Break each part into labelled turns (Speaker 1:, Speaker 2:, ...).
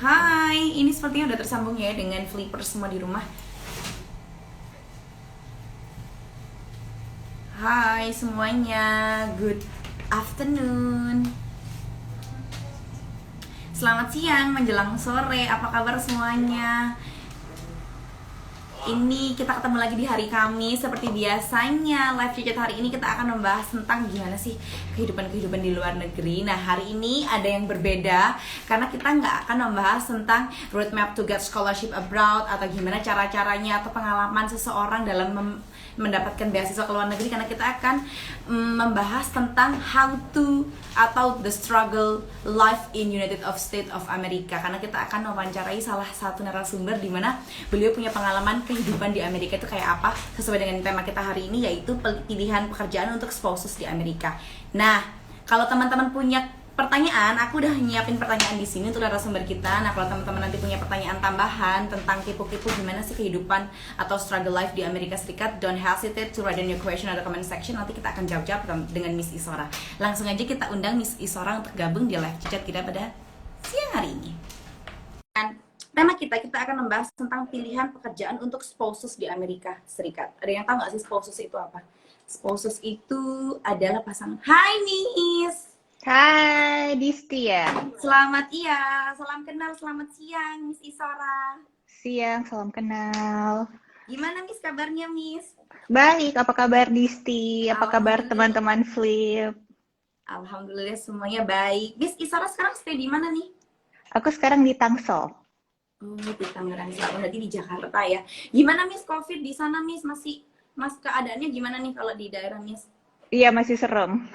Speaker 1: Hai, ini sepertinya udah tersambung ya dengan Flipper semua di rumah. Hai semuanya, good afternoon. Selamat siang menjelang sore, apa kabar semuanya? Ini kita ketemu lagi di hari Kamis. Seperti biasanya, live chat hari ini kita akan membahas tentang gimana sih kehidupan-kehidupan di luar negeri. Nah, hari ini ada yang berbeda karena kita nggak akan membahas tentang roadmap to get scholarship abroad atau gimana cara-caranya atau pengalaman seseorang dalam mendapatkan beasiswa ke luar negeri, karena kita akan membahas tentang how to atau the struggle life in United of States of America, karena kita akan mewawancarai salah satu narasumber di mana beliau punya pengalaman kehidupan di Amerika itu kayak apa, sesuai dengan tema kita hari ini, yaitu pilihan pekerjaan untuk spouses di Amerika. Nah, kalau teman-teman punya pertanyaan, aku udah nyiapin pertanyaan di sini untuk narasumber kita. Nah, kalau teman-teman nanti punya pertanyaan tambahan tentang kepo-kepo gimana sih kehidupan atau struggle life di Amerika Serikat, don't hesitate to write in your question atau comment section. Nanti kita akan jawab-jawab dengan Miss Isora. Langsung aja kita undang Miss Isora untuk gabung di live chat kita pada siang hari ini. Dan tema kita akan membahas tentang pilihan pekerjaan untuk spouses di Amerika Serikat. Ada yang tahu nggak sih spouses itu apa? Spouses itu adalah pasangan. Hai Miss.
Speaker 2: Hai, Disti ya.
Speaker 1: Selamat salam kenal, selamat siang Miss Isora.
Speaker 2: Siang, salam kenal.
Speaker 1: Gimana Miss kabarnya Miss?
Speaker 2: Baik, apa kabar Disti? Apa kabar teman-teman Flip?
Speaker 1: Alhamdulillah semuanya baik. Miss Isora sekarang stay di mana nih?
Speaker 2: Aku sekarang di Tangsel.
Speaker 1: Oh, di Tangerang Selatan, berarti di Jakarta ya. Gimana Miss COVID di sana Miss? Mas keadaannya gimana nih kalau di daerah Miss?
Speaker 2: Iya, masih serem.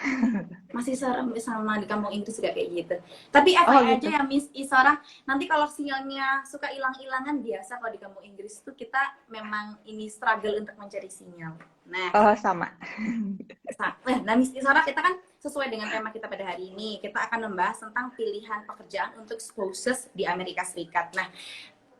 Speaker 1: Masih serem sama di kampung Inggris juga kayak gitu. Tapi
Speaker 2: Oh
Speaker 1: FYI aja
Speaker 2: gitu.
Speaker 1: ya Miss Isora, nanti kalau sinyalnya suka hilang-hilangan, biasa kalau di kampung Inggris tuh kita memang ini struggle untuk mencari sinyal. Nah,
Speaker 2: Oh sama.
Speaker 1: Miss Isora, kita kan sesuai dengan tema kita pada hari ini, kita akan membahas tentang pilihan pekerjaan untuk spouses di Amerika Serikat. Nah,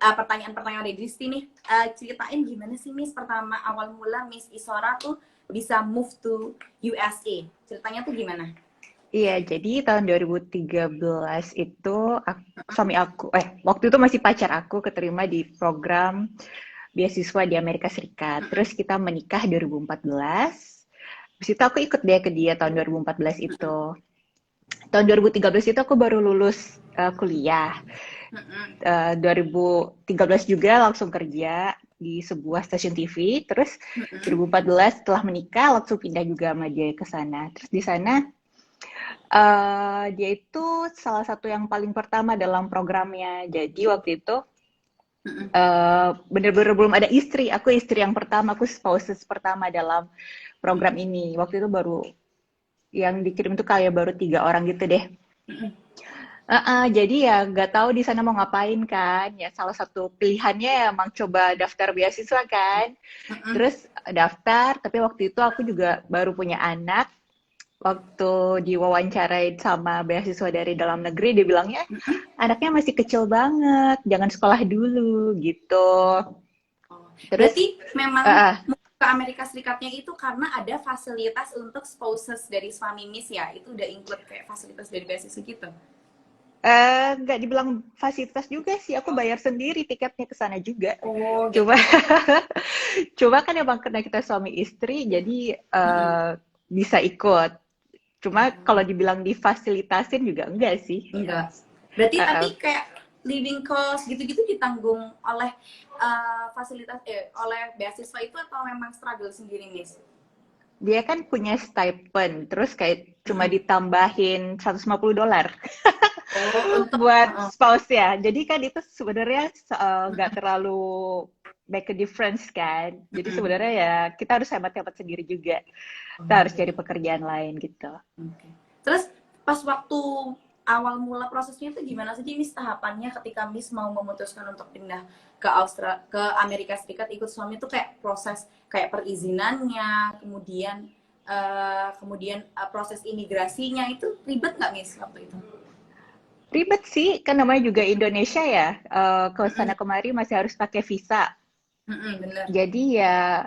Speaker 1: pertanyaan-pertanyaan dari Disti nih, ceritain gimana sih Miss pertama awal mula Miss Isora tuh bisa move to USA. Ceritanya tuh gimana?
Speaker 2: Iya, jadi tahun 2013 itu suami aku, waktu itu masih pacar aku keterima di program beasiswa di Amerika Serikat. Terus kita menikah 2014. Habis itu aku ikut dia ke dia tahun 2014 itu. Tahun 2013 itu aku baru lulus kuliah. 2013 juga langsung kerja di sebuah stasiun TV. Terus 2014 setelah menikah langsung pindah juga sama dia ke sana. Terus di sana dia itu salah satu yang paling pertama dalam programnya. Jadi waktu itu bener-bener belum ada istri. Aku istri yang pertama, aku spouses pertama dalam program ini. Waktu itu baru yang dikirim tuh kayak baru 3 orang gitu deh. Jadi ya nggak tahu di sana mau ngapain kan. Ya salah satu pilihannya ya emang coba daftar beasiswa kan. Terus daftar, tapi waktu itu aku juga baru punya anak. Waktu diwawancarain sama beasiswa dari dalam negeri, dia bilangnya anaknya masih kecil banget, jangan sekolah dulu gitu. Terus
Speaker 1: Berarti memang ke Amerika Serikatnya itu karena ada fasilitas untuk spouses dari suami Miss ya? Itu udah include kayak fasilitas dari beasiswa gitu?
Speaker 2: nggak dibilang fasilitas juga sih, aku bayar sendiri tiketnya ke sana juga.
Speaker 1: Oh, gitu.
Speaker 2: Cuma kan emang karena kita suami istri, jadi bisa ikut. Cuma kalau dibilang difasilitasin juga enggak sih.
Speaker 1: Enggak. Berarti tapi kayak living cost gitu-gitu ditanggung oleh fasilitas oleh beasiswa itu atau memang struggle sendiri, Miss?
Speaker 2: Dia kan punya stipend, terus kayak cuma ditambahin $150 buat spouse ya. Jadi kan itu sebenarnya nggak terlalu make a difference kan. Jadi sebenarnya ya kita harus hemat-hemat sendiri juga. Kita harus cari pekerjaan lain gitu.
Speaker 1: Terus pas waktu awal mula prosesnya itu gimana sih Miss, tahapannya ketika Miss mau memutuskan untuk pindah ke ke Amerika Serikat ikut suami itu kayak proses kayak perizinannya, kemudian proses imigrasinya itu ribet nggak Miss waktu itu?
Speaker 2: Ribet sih, kan namanya juga Indonesia ya. Ke sana kemari masih harus pakai visa.
Speaker 1: Bener.
Speaker 2: Jadi ya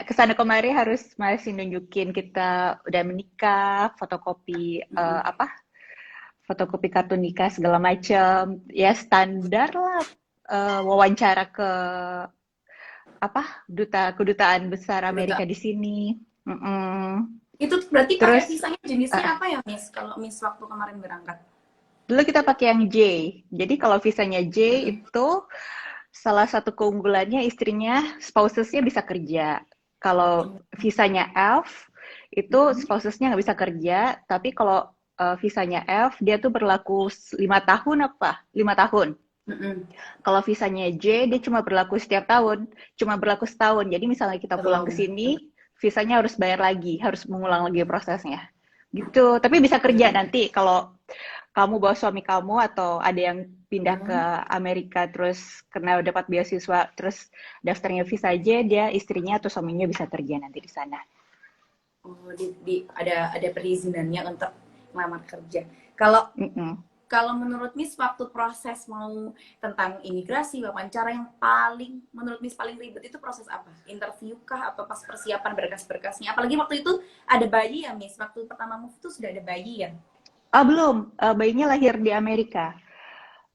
Speaker 2: kesana kemari harus masih nunjukin kita udah menikah, fotokopi fotokopi kartu nikah segala macam. Ya standar lah, wawancara ke kedutaan besar Amerika
Speaker 1: Kedutaan.
Speaker 2: di sini. Mm-mm.
Speaker 1: Itu berarti pakai
Speaker 2: Terus
Speaker 1: visanya jenisnya
Speaker 2: eh,
Speaker 1: apa ya, Miss? Kalau Miss waktu kemarin berangkat.
Speaker 2: dulu kita pakai yang J. Jadi kalau visanya J
Speaker 1: Mm-mm.
Speaker 2: itu salah satu keunggulannya istrinya, spousesnya bisa kerja. Kalau visanya F itu
Speaker 1: Mm-mm.
Speaker 2: spousesnya nggak bisa kerja, tapi kalau visanya F dia tuh berlaku 5 tahun apa? 5 tahun.
Speaker 1: Mm-mm.
Speaker 2: Kalau visanya J, dia cuma berlaku setiap tahun, cuma berlaku setahun. Jadi misalnya kita pulang ke
Speaker 1: Oh.
Speaker 2: sini, visanya harus bayar lagi, harus mengulang lagi prosesnya. Gitu. Tapi bisa kerja nanti kalau kamu bawa suami kamu atau ada yang pindah ke
Speaker 1: Mm.
Speaker 2: Amerika terus karena dapat beasiswa terus daftarnya visa aja, dia istrinya atau suaminya bisa kerja nanti di sana.
Speaker 1: Oh, ada perizinannya untuk melamar kerja. Kalau
Speaker 2: Mm-mm.
Speaker 1: kalau menurut Miss waktu proses mau tentang imigrasi, wawancara yang paling menurut Miss paling ribet itu proses apa? Interview kah atau pas persiapan berkas-berkasnya? Apalagi waktu itu ada bayi ya, Miss. Waktu pertama move tuh sudah ada bayi ya.
Speaker 2: Ah, belum. Bayinya lahir di Amerika.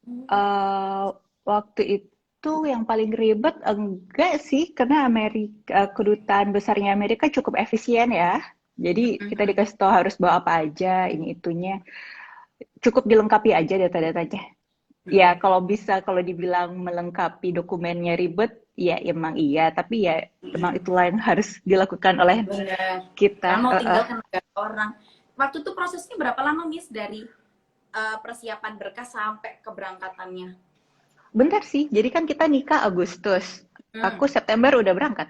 Speaker 1: Hmm.
Speaker 2: eh Waktu itu yang paling ribet enggak sih, karena kedutaan besarnya Amerika cukup efisien ya. Jadi kita
Speaker 1: Mhm.
Speaker 2: dikasih tahu harus bawa apa aja, ini itunya. Cukup dilengkapi aja data-datanya. Ya,
Speaker 1: Mhm.
Speaker 2: kalau bisa, kalau dibilang melengkapi dokumennya ribet, ya emang iya. Tapi ya emang
Speaker 1: Mhm.
Speaker 2: itulah yang harus dilakukan oleh
Speaker 1: Benar.
Speaker 2: kita.
Speaker 1: Karena mau tinggal kan negara orang. Waktu itu prosesnya berapa lama, Miss, dari persiapan berkas sampai keberangkatannya?
Speaker 2: Bentar sih, jadi kan kita nikah Agustus.
Speaker 1: Hmm.
Speaker 2: Aku September udah berangkat.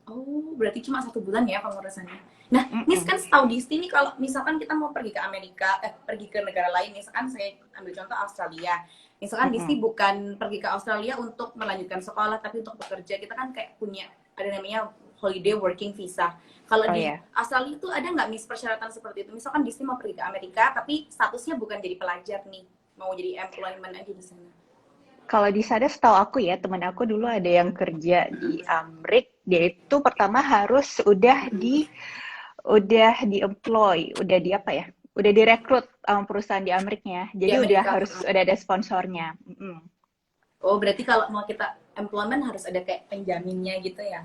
Speaker 1: Oh, berarti cuma 1 bulan ya pengurusannya. Nah, Miss
Speaker 2: Mm-mm.
Speaker 1: kan setahu di sini kalau misalkan kita mau pergi ke Amerika, pergi ke negara lain, misalkan saya ambil contoh Australia. Misalkan di
Speaker 2: Mm-mm.
Speaker 1: sini bukan pergi ke Australia untuk melanjutkan sekolah, tapi untuk bekerja. Kita kan kayak punya ada namanya holiday working visa. Kalau
Speaker 2: Oh
Speaker 1: di
Speaker 2: ya.
Speaker 1: Australia itu ada nggak Miss persyaratan seperti itu? Misalkan di sini mau pergi ke Amerika, tapi statusnya bukan jadi pelajar nih, mau jadi employment aja di sana.
Speaker 2: Kalau di sana setahu aku ya, teman aku dulu ada yang kerja di Amrik, dia itu pertama harus udah di employ, udah di apa ya? Udah direkrut sama perusahaan di Ameriknya.
Speaker 1: Di
Speaker 2: Jadi
Speaker 1: Amerika.
Speaker 2: udah ada sponsornya. Mm-mm.
Speaker 1: Oh, berarti kalau mau kita employment harus ada kayak penjaminnya gitu ya?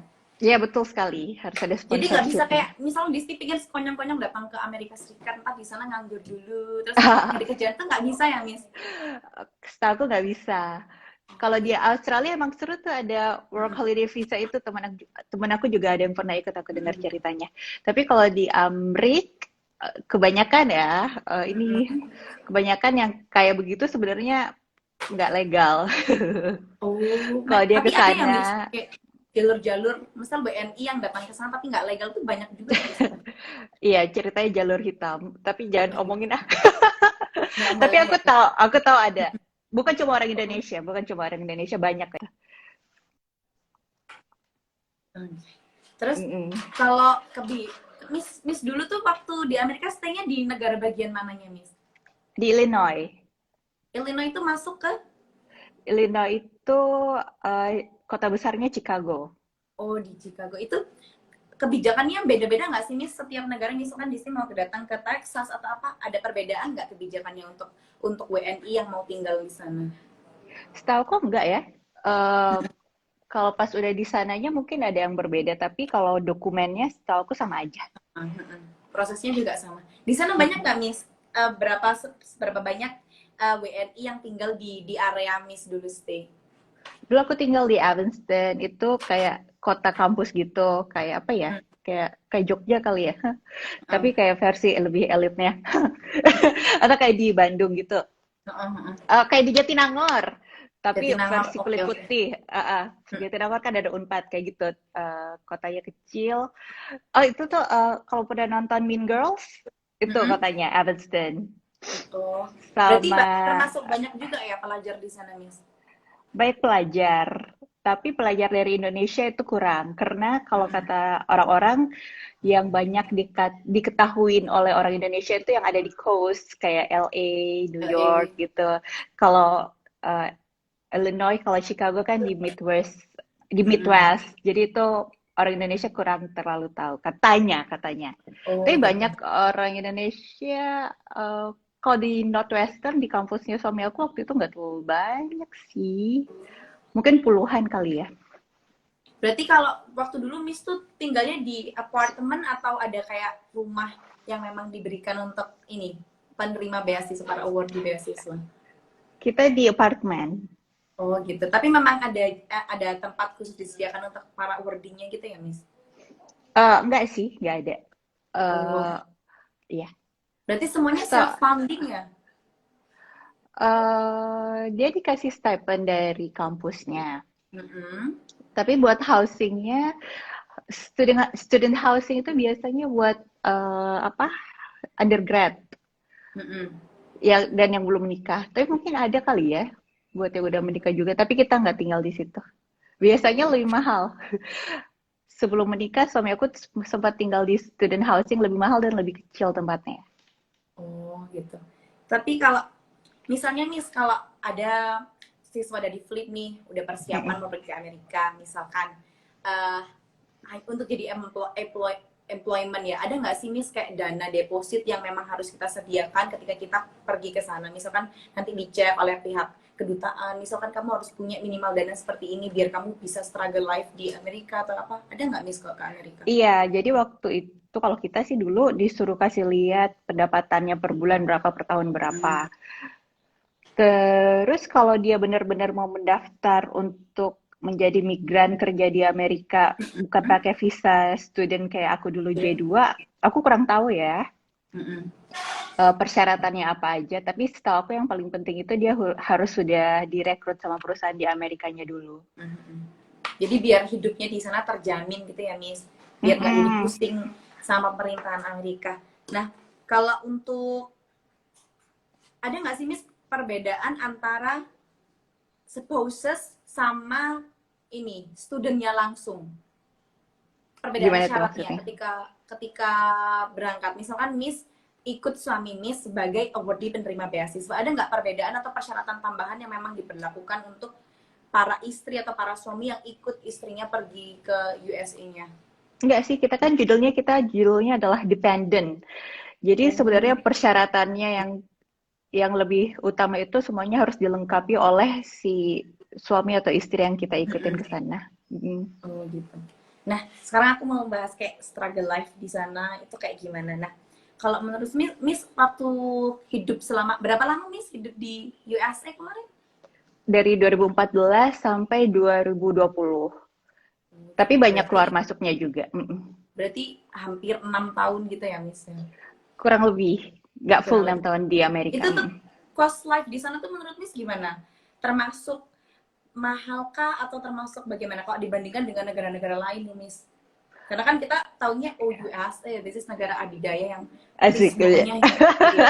Speaker 2: Iya betul sekali, harus ada
Speaker 1: Jadi nggak bisa
Speaker 2: sponsorshipnya.
Speaker 1: kayak misal Disti pikir konyong-konyong datang ke Amerika Serikat, ntar di sana nganggur dulu, terus nyari kerjaan tuh nggak bisa ya, Miss?
Speaker 2: Setahu aku nggak bisa. Kalau di Australia emang seru tuh, ada work
Speaker 1: Mm-mm.
Speaker 2: holiday visa itu, teman aku juga ada yang pernah ikut, aku dengar
Speaker 1: Mm-mm.
Speaker 2: ceritanya. Tapi kalau di Amrik kebanyakan ya, ini
Speaker 1: Mm-mm.
Speaker 2: kebanyakan yang kayak begitu sebenarnya nggak legal.
Speaker 1: Oh,
Speaker 2: Kalau dia ke
Speaker 1: tapi ada ya,
Speaker 2: sana,
Speaker 1: Miss, kayak jalur-jalur, misal WNI yang datang ke sana tapi nggak legal tuh banyak juga ya di sana.
Speaker 2: iya ceritanya jalur hitam. Tapi jangan omongin ah.
Speaker 1: Nggak
Speaker 2: Tapi
Speaker 1: boleh ya.
Speaker 2: aku tahu ada. Bukan cuma orang Indonesia, bukan cuma orang Indonesia, banyak ya.
Speaker 1: Hmm. Terus
Speaker 2: Mm-mm.
Speaker 1: kalau Miss Miss dulu tuh waktu di Amerika stay-nya di negara bagian mananya, Miss?
Speaker 2: Di Illinois.
Speaker 1: Illinois itu masuk ke.
Speaker 2: Illinois itu kota besarnya Chicago.
Speaker 1: Oh, di Chicago itu kebijakannya beda-beda nggak sih, Miss? Setiap negara misalkan di sini mau datang ke Texas atau apa, ada perbedaan nggak kebijakannya untuk WNI yang mau tinggal di sana?
Speaker 2: Setahu kok enggak ya. Eh, Kalau pas udah di sananya mungkin ada yang berbeda, tapi kalau dokumennya setahu aku sama aja.
Speaker 1: Prosesnya juga sama. Di sana banyak nggak, Miss? Berapa banyak WNI yang tinggal di area Miss dulu stay?
Speaker 2: Dulu aku tinggal di Evanston, itu kayak kota kampus gitu, kayak apa ya?
Speaker 1: Hmm.
Speaker 2: Kayak Jogja kali ya. Tapi
Speaker 1: Uh,
Speaker 2: kayak versi lebih elitnya. Atau kayak di Bandung gitu.
Speaker 1: uh, uh, uh.
Speaker 2: Kayak di Jatinangor, tapi
Speaker 1: Jatinangor,
Speaker 2: versi
Speaker 1: oke
Speaker 2: kulit
Speaker 1: oke.
Speaker 2: putih.
Speaker 1: Hmm.
Speaker 2: Jatinangor kan ada Unpad kayak gitu. Kotanya kecil. Oh itu tuh kalau pernah nonton Mean Girls, itu
Speaker 1: Mm-mm.
Speaker 2: kotanya Evanston.
Speaker 1: Oh, berarti
Speaker 2: Sama
Speaker 1: termasuk banyak juga ya pelajar di sana, Miss?
Speaker 2: baik pelajar, tapi pelajar dari Indonesia itu kurang. Karena kalau
Speaker 1: Mm-mm.
Speaker 2: kata orang-orang yang banyak diketahuin oleh orang Indonesia itu yang ada di coast, kayak LA, New York
Speaker 1: Eh,
Speaker 2: gitu. Kalau eh, Illinois, kalau Chicago kan di
Speaker 1: mm-mm.
Speaker 2: Midwest. Jadi itu orang Indonesia kurang terlalu tahu, katanya. Tapi
Speaker 1: Oh,
Speaker 2: banyak
Speaker 1: katanya.
Speaker 2: orang Indonesia kalau di Northwestern di kampusnya suami aku waktu itu nggak terlalu banyak sih. Mungkin puluhan kali ya.
Speaker 1: Berarti kalau waktu dulu Miss tuh tinggalnya di apartemen atau ada kayak rumah yang memang diberikan untuk ini penerima beasiswa para award di beasiswa?
Speaker 2: Kita di apartemen.
Speaker 1: Oh gitu. Tapi memang ada tempat khusus disediakan untuk para awardingnya gitu ya Miss?
Speaker 2: Enggak sih, nggak ada.
Speaker 1: Oh,
Speaker 2: Eh Iya.
Speaker 1: berarti semuanya
Speaker 2: So,
Speaker 1: self funding ya?
Speaker 2: dia dikasih stipend dari kampusnya.
Speaker 1: Mm-mm.
Speaker 2: Tapi buat housingnya, student housing itu biasanya buat apa? Undergrad.
Speaker 1: Mm-mm.
Speaker 2: Ya, dan yang belum menikah. Tapi mungkin ada kali ya buat yang udah menikah juga. Tapi kita nggak tinggal di situ. Biasanya lebih mahal. Sebelum menikah, suami aku sempat tinggal di student housing lebih mahal dan lebih kecil tempatnya.
Speaker 1: Oh gitu. Tapi kalau misalnya nih kalau ada siswa dari Flip nih udah persiapan
Speaker 2: Mm-mm.
Speaker 1: mau pergi ke Amerika misalkan eh untuk jadi employment ya ada nggak sih Miss kayak dana deposit yang memang harus kita sediakan ketika kita pergi ke sana misalkan nanti dicek oleh pihak kedutaan misalkan kamu harus punya minimal dana seperti ini biar kamu bisa struggle life di Amerika atau apa ada nggak Miss kalau ke Amerika?
Speaker 2: Iya, jadi waktu itu kalau kita sih dulu disuruh kasih lihat pendapatannya per bulan berapa, per tahun
Speaker 1: Hmm.
Speaker 2: berapa. Terus kalau dia benar-benar mau mendaftar untuk menjadi migran kerja di Amerika, bukan pakai visa student kayak aku dulu J2, aku kurang tahu ya
Speaker 1: Mm-mm.
Speaker 2: persyaratannya apa aja. Tapi setahu aku yang paling penting itu dia harus sudah direkrut sama perusahaan di Amerikanya dulu.
Speaker 1: Mm-mm. Jadi biar hidupnya di sana terjamin gitu ya Miss biar nggak jadi
Speaker 2: Mm-mm.
Speaker 1: pusing sama pemerintahan Amerika. Nah kalau untuk ada nggak sih Miss perbedaan antara spouses sama ini studentnya langsung perbedaan
Speaker 2: Gimana tuh
Speaker 1: syaratnya
Speaker 2: maksudnya?
Speaker 1: ketika berangkat misalkan Miss ikut suami Miss sebagai awardee penerima beasiswa ada nggak perbedaan atau persyaratan tambahan yang memang diberlakukan untuk para istri atau para suami yang ikut istrinya pergi ke USA-nya?
Speaker 2: Enggak sih, kita judulnya adalah dependent. Jadi
Speaker 1: Oh,
Speaker 2: sebenarnya persyaratannya yang lebih utama itu semuanya harus dilengkapi oleh si suami atau istri yang kita ikutin ke sana.
Speaker 1: oh gitu. Nah, sekarang aku mau bahas kayak struggle life di sana itu kayak gimana. Nah, kalau menurut Miss waktu hidup selama berapa lama Miss hidup di USA kemarin?
Speaker 2: Dari 2014 sampai 2020. Tapi banyak
Speaker 1: Berarti
Speaker 2: keluar masuknya juga.
Speaker 1: berarti hampir 6 tahun gitu ya Miss ya?
Speaker 2: Kurang lebih. Nggak full
Speaker 1: Kurang
Speaker 2: 6
Speaker 1: lebih.
Speaker 2: tahun di Amerika.
Speaker 1: Itu tuh cost life di sana tuh menurut Miss gimana? Termasuk mahalkah atau termasuk bagaimana kalau dibandingkan dengan negara-negara lain nih Miss? Karena kan kita taunya oh USA, this is negara adidaya yang nanti
Speaker 2: Asik.
Speaker 1: semuanya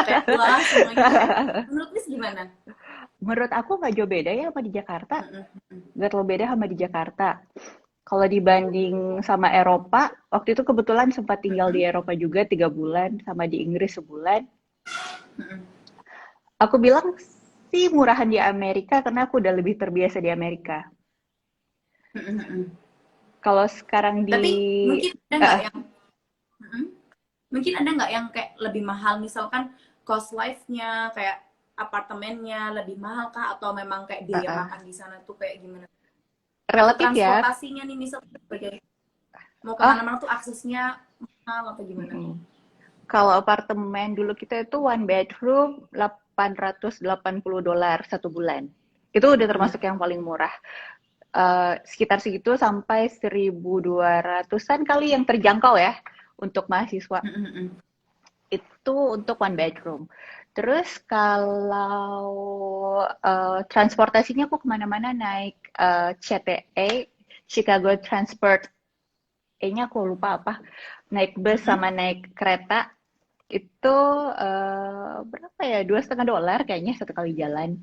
Speaker 1: kayak wah semuanya kayak menurut Miss gimana?
Speaker 2: Menurut aku nggak jauh beda ya sama di Jakarta.
Speaker 1: Mm-mm.
Speaker 2: Nggak terlalu beda sama di Jakarta. Kalau dibanding sama Eropa, waktu itu kebetulan sempat tinggal di
Speaker 1: Mm-mm.
Speaker 2: Eropa juga 3 bulan, sama di Inggris sebulan.
Speaker 1: Mm-mm.
Speaker 2: Aku bilang sih murahan di Amerika karena aku udah lebih terbiasa di Amerika.
Speaker 1: Mm-mm.
Speaker 2: Kalau sekarang di
Speaker 1: Tapi mungkin ada nggak
Speaker 2: eh,
Speaker 1: yang mm-mm. mungkin ada nggak yang kayak lebih mahal misalkan cost life-nya kayak apartemennya lebih mahal kah atau memang kayak
Speaker 2: eh,
Speaker 1: biaya
Speaker 2: eh,
Speaker 1: makan di sana tuh kayak gimana? Atau
Speaker 2: relatif ya.
Speaker 1: transportasinya nih misal sebagai mau
Speaker 2: Ah,
Speaker 1: kemana-mana tuh aksesnya mahal atau gimana?
Speaker 2: mm-mm. Kalau apartemen dulu kita itu one bedroom $880 satu bulan. Itu udah
Speaker 1: Mm-mm.
Speaker 2: termasuk yang paling murah. Sekitar segitu sampai 1.200-an kali yang terjangkau ya untuk mahasiswa.
Speaker 1: Mm-mm.
Speaker 2: Itu untuk one bedroom. Terus kalau transportasinya aku kemana-mana naik CTA, Chicago Transport, nya aku lupa apa. Naik bus
Speaker 1: Mm-mm.
Speaker 2: sama naik kereta itu berapa ya? $2,5 kayaknya satu kali jalan.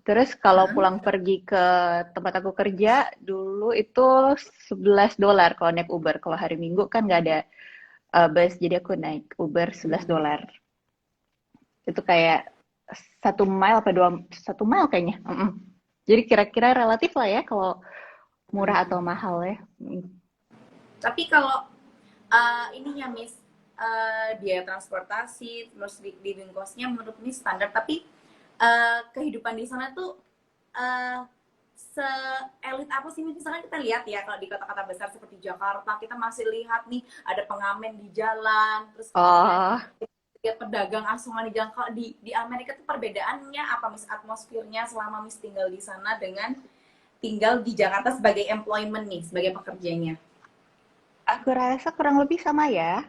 Speaker 2: Terus kalau
Speaker 1: Mm-mm.
Speaker 2: pulang pergi ke tempat aku kerja dulu itu $11 kalau naik Uber. Kalau hari Minggu kan nggak ada bus, jadi aku naik Uber
Speaker 1: Mm-mm.
Speaker 2: $11. Itu kayak 1 mile apa 1 mile kayaknya. Jadi kira-kira relatif lah ya kalau murah atau
Speaker 1: Mm-mm.
Speaker 2: mahal ya.
Speaker 1: Tapi kalau ininya Miss biaya transportasi, terus living cost-nya menurut Miss standar, tapi kehidupan di sana tuh uh, se-elit apa sih? Misalnya kita lihat ya, kalau di kota-kota besar seperti Jakarta, kita masih lihat nih ada pengamen di jalan, terus kemudian
Speaker 2: Oh,
Speaker 1: lihat pedagang asongan di jalan. Kalau di Amerika tuh perbedaannya apa, Miss, atmosfernya selama Miss tinggal di sana dengan tinggal di Jakarta sebagai employment nih, sebagai pekerjanya?
Speaker 2: aku rasa kurang lebih sama ya.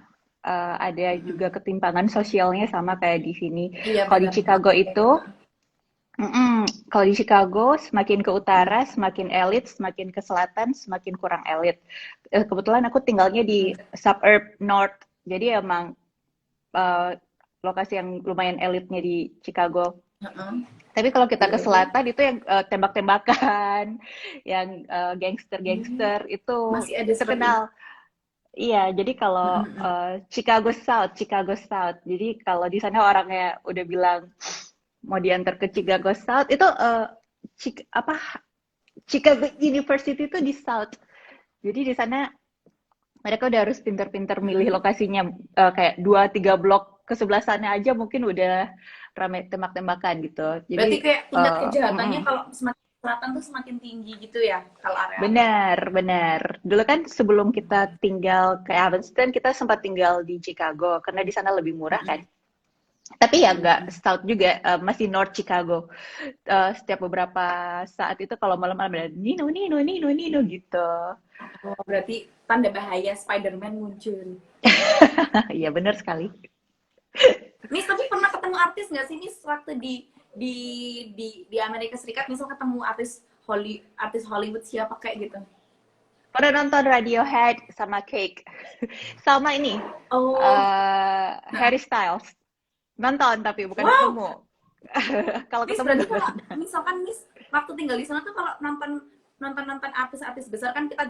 Speaker 2: Ada juga
Speaker 1: Mm-mm.
Speaker 2: ketimpangan sosialnya sama kayak di sini.
Speaker 1: Iya
Speaker 2: Kalau di
Speaker 1: bener
Speaker 2: Chicago
Speaker 1: banget ya.
Speaker 2: itu, kalau di Chicago semakin ke utara semakin elit, semakin ke selatan semakin kurang elit. Kebetulan aku tinggalnya di suburb north, jadi emang eh, lokasi yang lumayan elitnya di Chicago.
Speaker 1: Heeh.
Speaker 2: Tapi kalau kita ke
Speaker 1: Iya, iya.
Speaker 2: selatan itu yang tembak-tembakan, yang
Speaker 1: Hmm,
Speaker 2: gangster-gangster itu
Speaker 1: masih ada seperti itu.
Speaker 2: terkenal. Iya, jadi kalau
Speaker 1: Mm-mm.
Speaker 2: Chicago South. Jadi kalau di sana orangnya udah bilang mau diantar ke Chicago South, itu apa Chicago University itu di South. Jadi di sana mereka udah harus pinter-pinter milih
Speaker 1: Mm-mm.
Speaker 2: lokasinya, kayak 2-3 blok ke sebelah sana aja mungkin udah ramai tembak-tembakan gitu. Jadi
Speaker 1: Berarti kayak tingkat
Speaker 2: mm-mm.
Speaker 1: kejahatannya kalau semakin selatan tuh semakin tinggi gitu ya, kalau area-area.
Speaker 2: Benar, benar. Dulu kan sebelum kita tinggal ke Evanston, kita sempat tinggal di Chicago karena di sana lebih murah kan.
Speaker 1: Mm-mm.
Speaker 2: Tapi ya nggak
Speaker 1: Mm-mm.
Speaker 2: South juga, masih North Chicago. Setiap beberapa saat itu kalau malam-malam ada Nino, Nino, Nino, Nino gitu.
Speaker 1: Oh, berarti tanda bahaya Spider-Man muncul.
Speaker 2: Iya benar sekali.
Speaker 1: Miss, tapi pernah ketemu artis nggak sih, Miss, waktu di di Amerika Serikat, misal ketemu artis Hollywood siapa kayak gitu?
Speaker 2: Pernah nonton Radiohead sama Cake, sama ini
Speaker 1: Oh,
Speaker 2: Harry Styles. Nonton tapi bukan
Speaker 1: wow,
Speaker 2: ketemu. Kalau
Speaker 1: Miss,
Speaker 2: ketemu
Speaker 1: berarti
Speaker 2: belum
Speaker 1: kalau
Speaker 2: pernah.
Speaker 1: misalkan Miss waktu tinggal di sana tuh, kalau nonton nonton nonton artis-artis besar kan, kita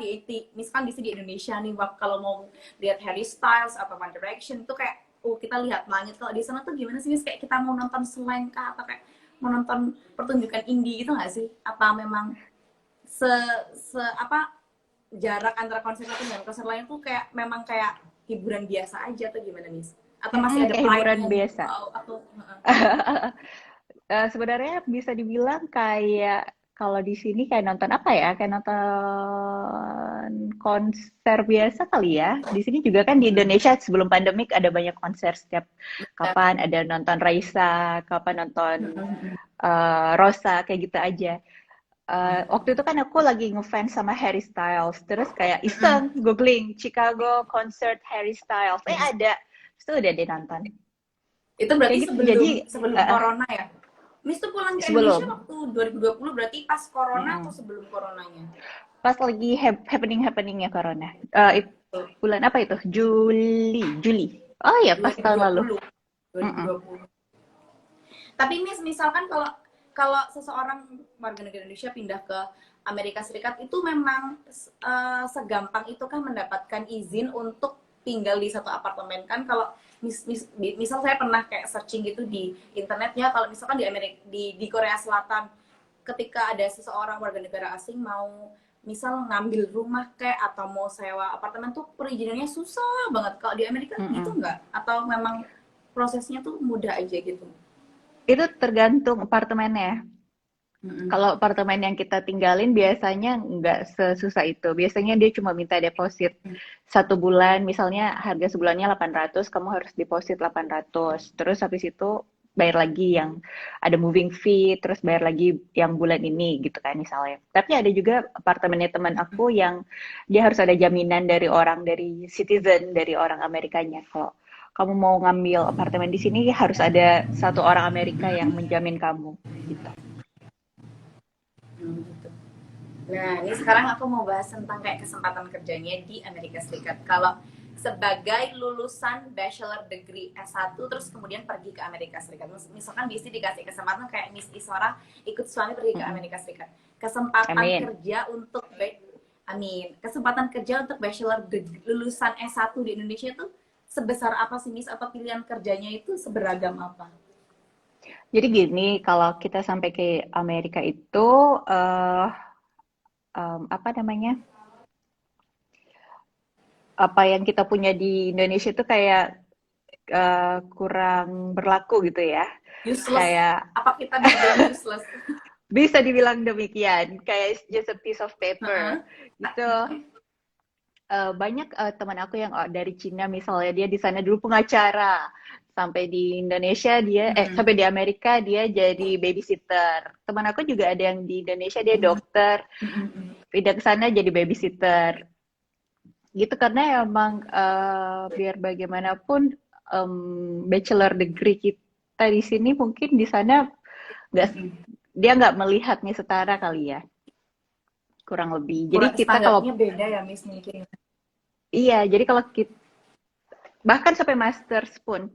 Speaker 1: Miss kan di sini di Indonesia nih, kalau mau lihat Harry Styles atau One Direction itu kayak kita lihat langit. Kalau di sana tuh gimana sih, Miss? Kayak kita mau nonton selain kah, atau kayak mau nonton pertunjukan indie gitu nggak sih? Apa memang se se apa jarak antara konser satu dan konser lain tuh kayak memang kayak hiburan biasa aja, atau gimana, Miss? Atau masih ada
Speaker 2: Kayak hiburan
Speaker 1: pride-nya gitu?
Speaker 2: biasa.
Speaker 1: Oh, atau
Speaker 2: Sebenarnya bisa dibilang kayak kalau di sini kayak nonton apa ya? Kayak nonton konser biasa kali ya. Di sini juga kan di Indonesia sebelum pandemik ada banyak konser setiap kapan ada nonton Raisa, kapan nonton Rosa kayak gitu aja. Waktu itu kan aku lagi ngefans sama Harry Styles, terus kayak iseng googling Chicago concert Harry Styles, ada, terus tuh udah nonton.
Speaker 1: itu
Speaker 2: Kayak
Speaker 1: berarti
Speaker 2: gitu. Jadi
Speaker 1: sebelum sebelum corona ya? Miss tuh pulang ke Indonesia
Speaker 2: sebelum.
Speaker 1: waktu 2020, berarti pas corona atau
Speaker 2: Mm-mm.
Speaker 1: sebelum coronanya?
Speaker 2: Pas lagi happeningnya corona. Bulan apa itu? Juli. Oh ya, pas tahun lalu.
Speaker 1: 2020.
Speaker 2: Mm-mm.
Speaker 1: 2020. Tapi Miss, misalkan kalau kalau seseorang warga negara Indonesia pindah ke Amerika Serikat, itu memang segampang itu kan mendapatkan izin untuk tinggal di satu apartemen kan? Kalau misal saya pernah kayak searching gitu di internetnya, kalau misalkan di Amerika, di Korea Selatan, ketika ada seseorang warga negara asing mau misal ngambil rumah kayak atau mau sewa apartemen tuh perizinannya susah banget. Kalau di Amerika gitu
Speaker 2: Mm-mm.
Speaker 1: nggak? Atau memang prosesnya tuh mudah aja gitu?
Speaker 2: Itu tergantung apartemennya.
Speaker 1: Mm-mm.
Speaker 2: Kalau apartemen yang kita tinggalin biasanya nggak sesusah itu. Biasanya dia cuma minta deposit 1 bulan, misalnya harga sebulannya 800, kamu harus deposit 800. Terus habis itu bayar lagi yang ada moving fee, terus bayar lagi yang bulan ini gitu kan misalnya. Tapi ada juga apartemennya teman aku yang dia harus ada jaminan dari citizen, dari orang Amerikanya. Kalau kamu mau ngambil apartemen di sini harus ada satu orang Amerika yang menjamin kamu gitu.
Speaker 1: Gitu. Nah, ini sekarang aku mau bahas tentang kayak kesempatan kerjanya di Amerika Serikat. Kalau sebagai lulusan bachelor degree S1 terus kemudian pergi ke Amerika Serikat. Misalkan Bisi dikasih kesempatan kayak Miss Isora ikut suami pergi ke
Speaker 2: Mm-mm.
Speaker 1: Amerika Serikat. Kesempatan
Speaker 2: Amin.
Speaker 1: kerja untuk Amin. Kesempatan kerja untuk bachelor degree, lulusan S1 di Indonesia itu sebesar apa sih, Miss, atau pilihan kerjanya itu seberagam apa?
Speaker 2: Jadi gini, kalau kita sampai ke Amerika itu eh apa namanya? Apa yang kita punya di Indonesia itu kayak kurang berlaku gitu ya.
Speaker 1: Useless.
Speaker 2: Kayak
Speaker 1: Apa kita dibilang useless?
Speaker 2: bisa dibilang demikian, kayak it's just a piece of paper
Speaker 1: Heeh.
Speaker 2: gitu. Banyak teman aku yang dari Cina misalnya, dia di sana dulu pengacara, sampai di Indonesia dia
Speaker 1: Mm-mm.
Speaker 2: sampai di Amerika dia jadi babysitter. Teman aku juga ada yang di Indonesia dia dokter,
Speaker 1: Mm-mm.
Speaker 2: pindah ke sana jadi babysitter gitu, karena emang biar bagaimanapun bachelor degree kita di sini mungkin di sana nggak,
Speaker 1: Mm-mm.
Speaker 2: dia nggak melihatnya setara kali ya, kurang lebih. Jadi kita kalau
Speaker 1: Standarnya beda ya, Miss, mungkin.
Speaker 2: iya, jadi kalau kita bahkan sampai masters pun.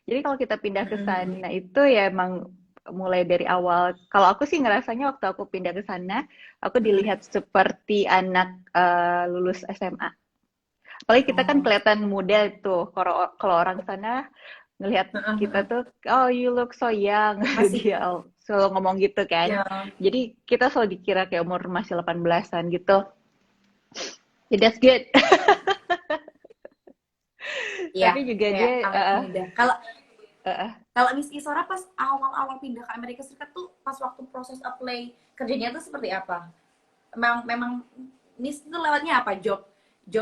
Speaker 2: Jadi kalau kita pindah ke
Speaker 1: Mm-mm.
Speaker 2: sana itu ya emang mulai dari awal. Kalau aku sih ngerasanya waktu aku pindah ke sana, aku
Speaker 1: Mm-mm.
Speaker 2: dilihat seperti anak lulus SMA. Apalagi kita kan
Speaker 1: Oh.
Speaker 2: kelihatan muda tuh. Kalau orang sana ngelihat kita
Speaker 1: Heeh.
Speaker 2: tuh, oh you look so young.
Speaker 1: Masih
Speaker 2: Dia selalu ngomong gitu kan.
Speaker 1: ya.
Speaker 2: Jadi kita selalu dikira kayak umur masih 18-an gitu. Jadi that's good.
Speaker 1: Iya,
Speaker 2: Tapi juga
Speaker 1: kayak
Speaker 2: dia
Speaker 1: awet muda. Kalau
Speaker 2: uh,
Speaker 1: kalau Miss Isora pas awal-awal pindah ke Amerika Serikat tuh pas waktu proses apply kerjanya tuh seperti apa? Memang Miss itu lewatnya apa? Job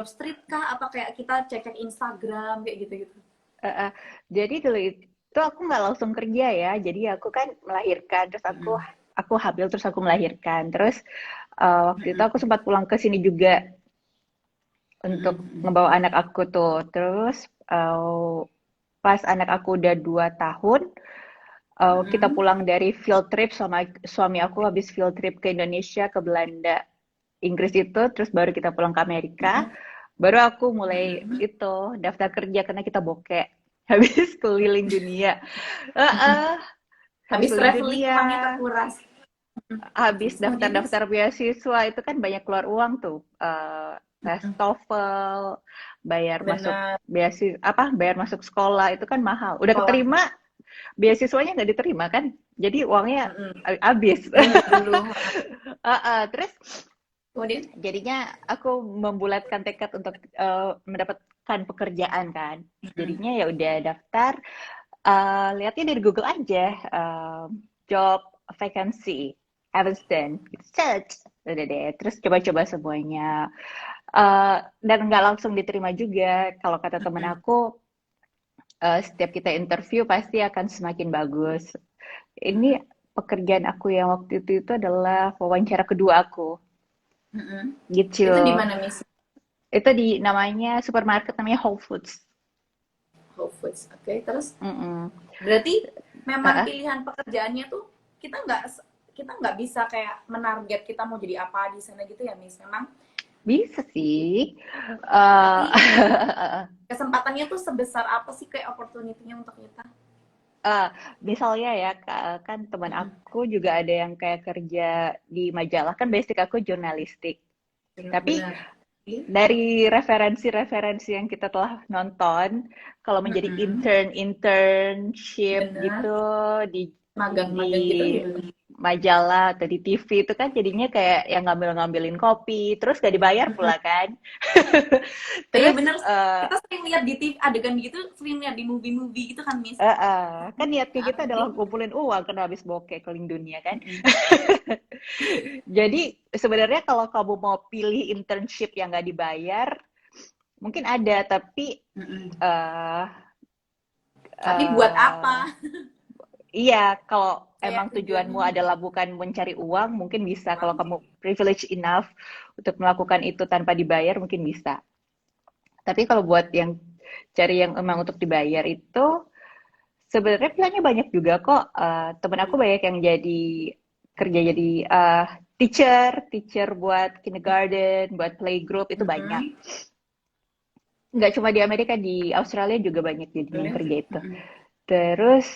Speaker 1: street kah? Apa kayak kita cek-cek Instagram kayak gitu-gitu?
Speaker 2: uh, jadi dulu itu aku nggak langsung kerja ya. Jadi aku kan melahirkan, terus
Speaker 1: Mm-mm.
Speaker 2: aku hamil, terus aku melahirkan. Terus waktu itu
Speaker 1: Mm-mm.
Speaker 2: aku sempat pulang ke sini juga untuk
Speaker 1: Mm-mm.
Speaker 2: ngebawa anak aku tuh. Terus pas anak aku udah 2 tahun, kita
Speaker 1: Mm-mm.
Speaker 2: pulang dari field trip sama suami aku, habis field trip ke Indonesia, ke Belanda, Inggris itu, terus baru kita pulang ke Amerika.
Speaker 1: Mm-mm.
Speaker 2: Baru aku mulai
Speaker 1: Mm-mm.
Speaker 2: itu daftar kerja karena kita bokek. Habis keliling dunia.
Speaker 1: Mm-mm.
Speaker 2: Heeh, habis
Speaker 1: Habis
Speaker 2: keliling
Speaker 1: traveling
Speaker 2: dunia,
Speaker 1: uangnya kekuras.
Speaker 2: habis
Speaker 1: Terus kemudian Miss.
Speaker 2: daftar-daftar beasiswa itu kan banyak keluar uang tuh. Tes
Speaker 1: Mm-mm.
Speaker 2: TOEFL, bayar masuk
Speaker 1: Benar.
Speaker 2: beasiswa apa, bayar masuk sekolah itu kan mahal. Udah
Speaker 1: Sekolah.
Speaker 2: keterima, beasiswanya nggak diterima kan? Jadi uangnya
Speaker 1: Mm-mm.
Speaker 2: habis.
Speaker 1: Nunggu dulu.
Speaker 2: Terus
Speaker 1: Kemudian.
Speaker 2: jadinya aku membulatkan tekad untuk mendapatkan pekerjaan kan.
Speaker 1: Mm-mm.
Speaker 2: Jadinya ya udah daftar, lihatnya dari Google aja, job vacancy Evanston, search, udah deh. Terus coba-coba semuanya, dan nggak langsung diterima juga. Kalau kata temen
Speaker 1: Mm-mm.
Speaker 2: aku, setiap kita interview pasti akan semakin bagus. Ini
Speaker 1: Mm-mm.
Speaker 2: pekerjaan aku yang waktu itu adalah wawancara kedua aku,
Speaker 1: Mm-mm.
Speaker 2: gitu.
Speaker 1: Itu di mana Miss?
Speaker 2: Itu di namanya supermarket namanya Whole Foods.
Speaker 1: Whole Foods. Oke, terus
Speaker 2: Mm-mm.
Speaker 1: berarti memang
Speaker 2: Uh,
Speaker 1: pilihan pekerjaannya tuh kita nggak bisa kayak menarget kita mau jadi apa di sana gitu ya Miss. Memang
Speaker 2: Bisa sih. Uh,
Speaker 1: tapi kesempatannya tuh sebesar apa sih kayak opportunity-nya untuk kita?
Speaker 2: uh, misalnya ya, kan teman
Speaker 1: Mm-mm.
Speaker 2: aku juga ada yang kayak kerja di majalah, kan basic aku jurnalistik. Tapi
Speaker 1: Benar. Iya.
Speaker 2: dari referensi-referensi yang kita telah nonton, kalau menjadi
Speaker 1: Mm-mm.
Speaker 2: internship
Speaker 1: Benar.
Speaker 2: gitu di
Speaker 1: Magang-magang gitu gimana?
Speaker 2: majalah atau di TV itu kan jadinya kayak yang ngambil-ngambilin kopi, terus gak dibayar
Speaker 1: Mm-mm.
Speaker 2: pula kan.
Speaker 1: Oh iya
Speaker 2: Terus
Speaker 1: bener, kita sering lihat di TV adegan gitu, sering lihat di movie-movie gitu kan Miss.
Speaker 2: kan niatnya kita
Speaker 1: Jadi
Speaker 2: adalah kumpulin uang karena habis bokeh keliling dunia kan.
Speaker 1: mm-mm.
Speaker 2: Jadi sebenarnya kalau kamu mau pilih internship yang nggak dibayar, mungkin ada, tapi
Speaker 1: Mm-mm.
Speaker 2: uh,
Speaker 1: Tapi buat
Speaker 2: uh,
Speaker 1: apa?
Speaker 2: iya, kalau
Speaker 1: Kayak
Speaker 2: emang tujuanmu
Speaker 1: tujuannya
Speaker 2: adalah bukan mencari uang, mungkin bisa. Kalau
Speaker 1: uang.
Speaker 2: kamu privilege enough untuk melakukan itu tanpa dibayar, mungkin bisa. Tapi kalau buat yang cari yang emang untuk dibayar itu, sebenarnya pilihannya banyak juga kok. Temen aku banyak yang kerja jadi teacher buat kindergarten, buat playgroup itu banyak.
Speaker 1: Mm-mm.
Speaker 2: Nggak cuma di Amerika, di Australia juga banyak jadinya yang
Speaker 1: Boleh.
Speaker 2: kerja itu.
Speaker 1: Mm-mm.
Speaker 2: Terus